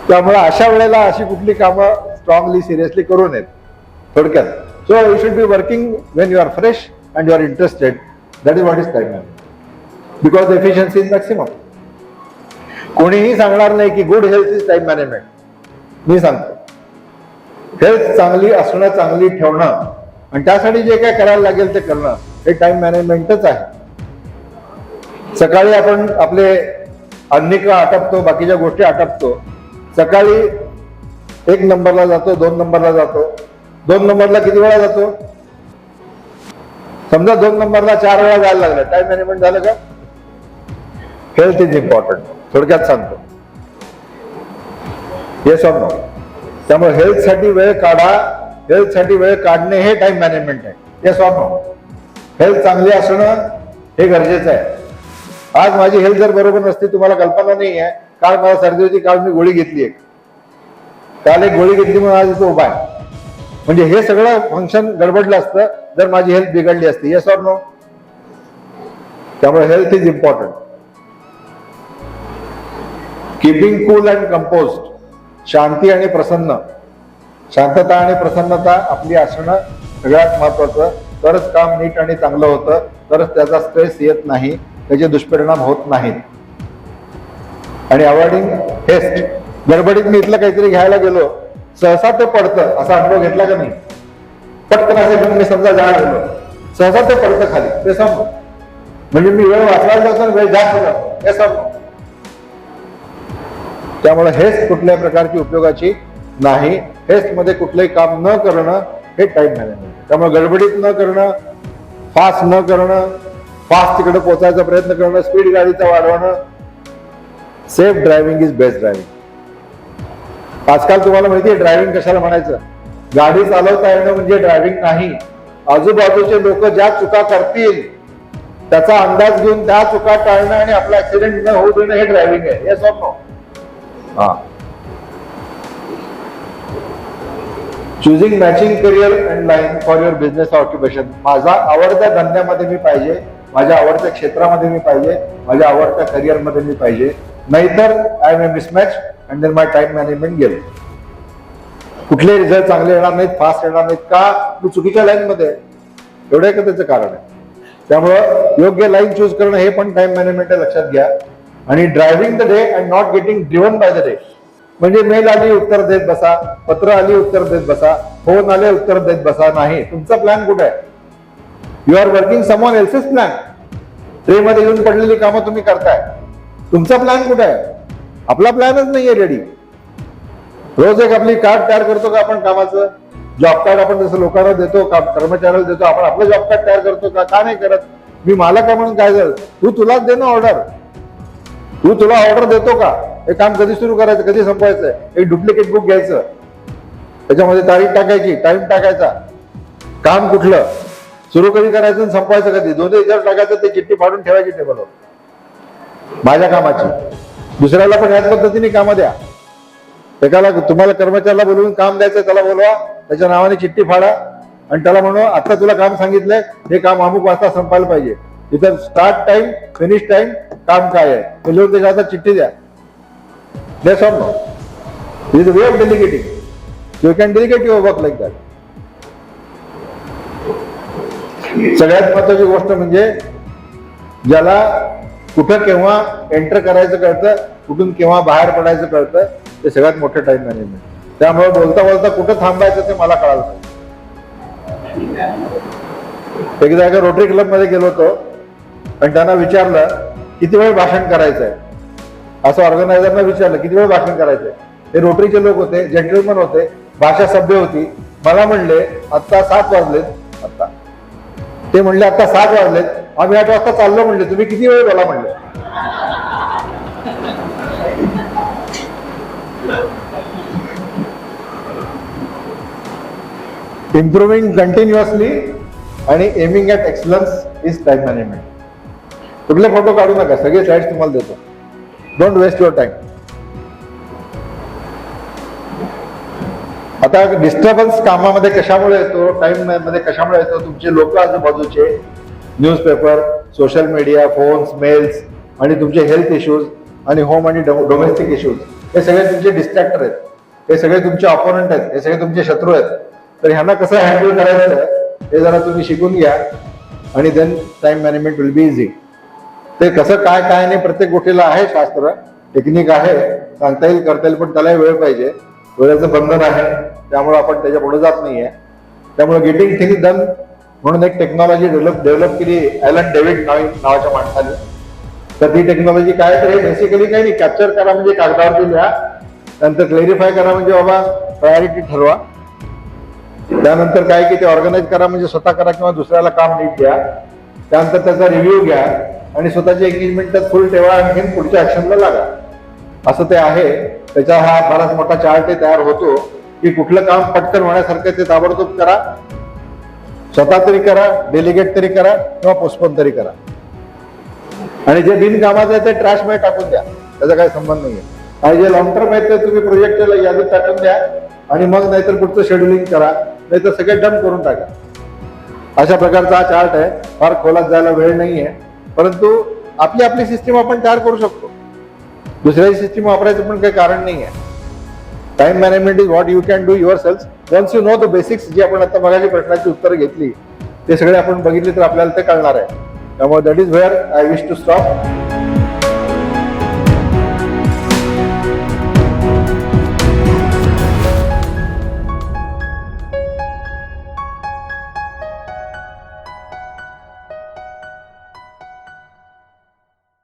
Speaker 1: त्यामुळे अशा वेळेला अशी कुठली कामं स्ट्रॉंगली सिरियसली करू नयेत थोडक्यात. So you should be working when you are fresh and you are interested. That is what is time management, because efficiency is maximum. कोणीही सांगणार नाही की good health is time management. मी सांगतो, हेल्थ चांगली असणं, चांगली ठेवणं आणि त्यासाठी जे काय करायला लागेल ते करणं हे टाइम मॅनेजमेंटच आहे. सकाळी आपण आपले अन्निक आटपतो, बाकीच्या गोष्टी आटपतो. सकाळी 1 नंबरला जातो, 2 नंबरला जातो. 2 नंबरला किती वेळा जातो? समजा 2 नंबरला 4 वेळा जायला लागलं, टाइम मॅनेजमेंट झालं का? हेल्थ इज इम्पॉर्टंट, थोडक्यात सांगतो. Yes or no? त्यामुळे हेल्थसाठी वेळ काढा. हेल्थसाठी वेळ काढणे हे टाइम मॅनेजमेंट आहे. Yes or no? हेल्थ चांगली असणं हे गरजेचं आहे. आज माझी हेल्थ जर बरोबर नसती, तुम्हाला कल्पना नाही आहे. काल मला सर्दी होती, काल मी गोळी घेतली एक, काल एक गोळी घेतली म्हणून आज इथं उभा आहे. म्हणजे हे सगळं फंक्शन गडबडलं असतं जर माझी हेल्थ बिघडली असती. Yes or no? त्यामुळे health is important. Keeping cool and composed. शांती आणि प्रसन्न, शांतता आणि प्रसन्नता आपली असणं सगळ्यात महत्वाचं. तरच काम नीट आणि चांगलं होतं, तरच त्याचा स्ट्रेस येत नाही, त्याचे दुष्परिणाम होत नाहीत. आणि अवॉइडिंग हेस्ट, गडबडीत मी इथलं काहीतरी घ्यायला गेलो, सहसा ते पडतं, असा अनुभव घेतला का नाही? पटकन असे घेऊन मी समजा जाणार गेलो, सहसा ते पडतं खाली, ते समज म्हणजे मी वेळ वाचवायला जातो, वेळ जास्त जातो, हे समज. त्यामुळे हेस्ट कुठल्याही प्रकारची उपयोगाची नाही. हेस्ट मध्ये कुठलंही काम न करणं हे टाइम मॅनेजमेंट. त्यामुळे गडबडीत न करणं, फास्ट न करणं, फास्ट तिकडे पोहोचायचा प्रयत्न करणं, स्पीड गाडीचा वाढवणं. Safe driving is best driving. आजकाल तुम्हाला माहिती आहे ड्रायव्हिंग कशाला म्हणायचं? गाडी चालवता येणं म्हणजे ड्रायव्हिंग नाही. आजूबाजूचे लोक ज्या चुका करतील त्याचा अंदाज घेऊन त्या चुका टाळणं आणि आपला ऍक्सिडेंट न होऊ देणं हे ड्रायव्हिंग आहे. Yes or no? हा. Choosing matching career and line for your business occupation. माझा आवडत्या धंद्यामध्ये मी पाहिजे, माझ्या आवडत्या क्षेत्रामध्ये मी पाहिजे, माझ्या आवडत्या करिअरमध्ये मी पाहिजे, नाहीतर I may mismatch and then my time management गेले. कुठले रिझल्ट चांगले येणार नाहीत, फास्ट येणार नाहीत का? तू चुकीच्या लाईन मध्ये, एवढं का त्याचं कारण आहे. त्यामुळं योग्य लाईन चूज करणं हे पण टाइम मॅनेजमेंट लक्षात घ्या. आणि driving the day and not getting driven by the day. म्हणजे मेल आली उत्तर देत बसा, पत्र आली उत्तर देत बसा, फोन आले उत्तर देत बसा, नाही. तुमचा प्लॅन कुठे आहे? You are working someone else's plan. Tray मध्ये येऊन पडलेली कामं तुम्ही करताय, तुमचा प्लॅन कुठे आहे? आपला प्लॅनच नाहीये रेडी. रोज एक आपली कार्ड तयार करतो का आपण कामाचं? जॉब कार्ड आपण जसं लोकांना देतो, कर्मचाऱ्याला देतो, आपण आपलं जॉब कार्ड तयार करतो का? का नाही करत? मी मालक आहे म्हणून काय झालं? तू तुलाच दे ना ऑर्डर. तू तुला ऑर्डर देतो का? हे काम कधी सुरू करायचं, कधी संपवायचं? एक डुप्लिकेट बुक घ्यायचं, त्याच्यामध्ये तारीख टाकायची, टाइम टाकायचा, काम कुठलं सुरू कधी करायचं आणि संपवायचं कधी, दोन्ही याच्यावर टाकायचं. ते चिठ्ठी फाडून ठेवायची टेबलवर, माझ्या कामाची. दुसऱ्याला पण याच पद्धतीने कामं द्या. एकाला तुम्हाला कर्मचाऱ्याला बोलवून काम द्यायचं, त्याला बोलवा, त्याच्या नावाने चिठ्ठी फाडा आणि त्याला म्हणू आता तुला काम सांगितलंय, हे काम अमुक वाजता संपायला पाहिजे. इथं स्टार्ट टाइम, फिनिश टाइम, काम काय आहे ते लिहून त्याच्या हातात चिठ्ठी द्या. Yes or no? This is the way of delegating. You can delegate your work like that. सगळ्यात महत्वाची गोष्ट म्हणजे ज्याला कुठं केव्हा एंटर करायचं कळतं, कुठून केव्हा बाहेर पडायचं कळतं, ते सगळ्यात मोठं टाइम मॅनेजमेंट. त्यामुळे बोलता बोलता कुठं थांबायचं ते मला कळालं पाहिजे. एकदा एका रोटरी क्लब मध्ये गेलो होतो आणि त्यांना विचारलं किती वेळ भाषण करायचं आहे. असं ऑर्गनायझरना विचारलं किती वेळ भाषण करायचंय. हे रोटरीचे लोक होते, जेंटलमन होते, भाषा सभ्य होती. मला म्हणले आता 7 वाजलेत. आता ते म्हणले आता 7 वाजलेत, आम्ही 8 वाजता चाललो. म्हणले तुम्ही किती वेळ बोला म्हणले. इम्प्रुव्हिंग कंटिन्युअसली आणि aiming at excellence is time management. कुठले फोटो काढू नका, सगळे स्लाइड्स तुम्हाला देतो. Don't waste your time. आता डिस्टर्बन्स कामामध्ये कशामुळे येतो, टाइम मध्ये कशामुळे येतो? तुमचे लोक आजूबाजूचे, newspaper, social media, phones, mails आणि तुमचे हेल्थ इश्यूज आणि होम आणि डोमेस्टिक इश्यूज, हे सगळे तुमचे डिस्ट्रॅक्टर आहेत. हे सगळे तुमचे ऑपोनंट आहेत, हे सगळे तुमचे शत्रू आहेत. तर ह्यांना कसं हँडल करायचं हे जरा तुम्ही शिकून घ्या आणि then time management will be easy. ते कसं काय काय नाही, प्रत्येक गोष्टीला आहे शास्त्र, टेक्निक आहे, सांगता येईल, करता येईल, पण त्याला वेळ पाहिजे. वेळेचं बंधन आहे, त्यामुळे आपण त्याच्या पुढे जात नाहीये. त्यामुळे गेटिंग थिंग्स डन म्हणून एक टेक्नॉलॉजी डेव्हलप केली ॲलन डेव्हिड नावाच्या माणसाने. तर ती टेक्नॉलॉजी काय, तर हे बेसिकली काही नाही, कॅप्चर करा म्हणजे कागदावरती लिहा, त्यानंतर क्लेरिफाय करा म्हणजे बाबा प्रायोरिटी ठरवा, त्यानंतर काय की ते ऑर्गनाईज करा म्हणजे स्वतः करा किंवा दुसऱ्याला काम नीट द्या, त्यानंतर त्याचा रिव्ह्यू घ्या आणि स्वतःची एंगेजमेंट फुल ठेवा, आणखीन पुढच्या ऍक्शनला लागा. असं ते आहे. त्याचा हा बराच मोठा चार्ट तयार होतो की कुठलं काम पटकन होण्यासारखं ते ताबडतोब करा, स्वतः तरी करा, डेलिगेट तरी करा किंवा पोस्टपोन तरी करा. आणि जे बिनकामाचं आहे ते ट्रॅश मध्ये टाकून द्या, त्याचा काही संबंध नाहीये. आणि जे लॉंग टर्म आहे ते तुम्ही प्रोजेक्टला यादीत टाकून द्या आणि मग नाहीतर पुढचं शेड्युलिंग करा, नाहीतर सगळे डंप करून टाका. अशा प्रकारचा हा चार्ट आहे. फार खोलात जायला वेळ नाहीये, परंतु आपली आपली सिस्टीम आपण तयार करू शकतो. दुसऱ्याची सिस्टीम वापरायचं पण काही कारण नाहीये. Time management is what you can do yourself once you know the basics. जी आपण आता बघायची प्रश्नाची उत्तरं घेतली ते सगळे आपण बघितले तर आपल्याला ते कळणार आहे. त्यामुळे that is where I wish to stop.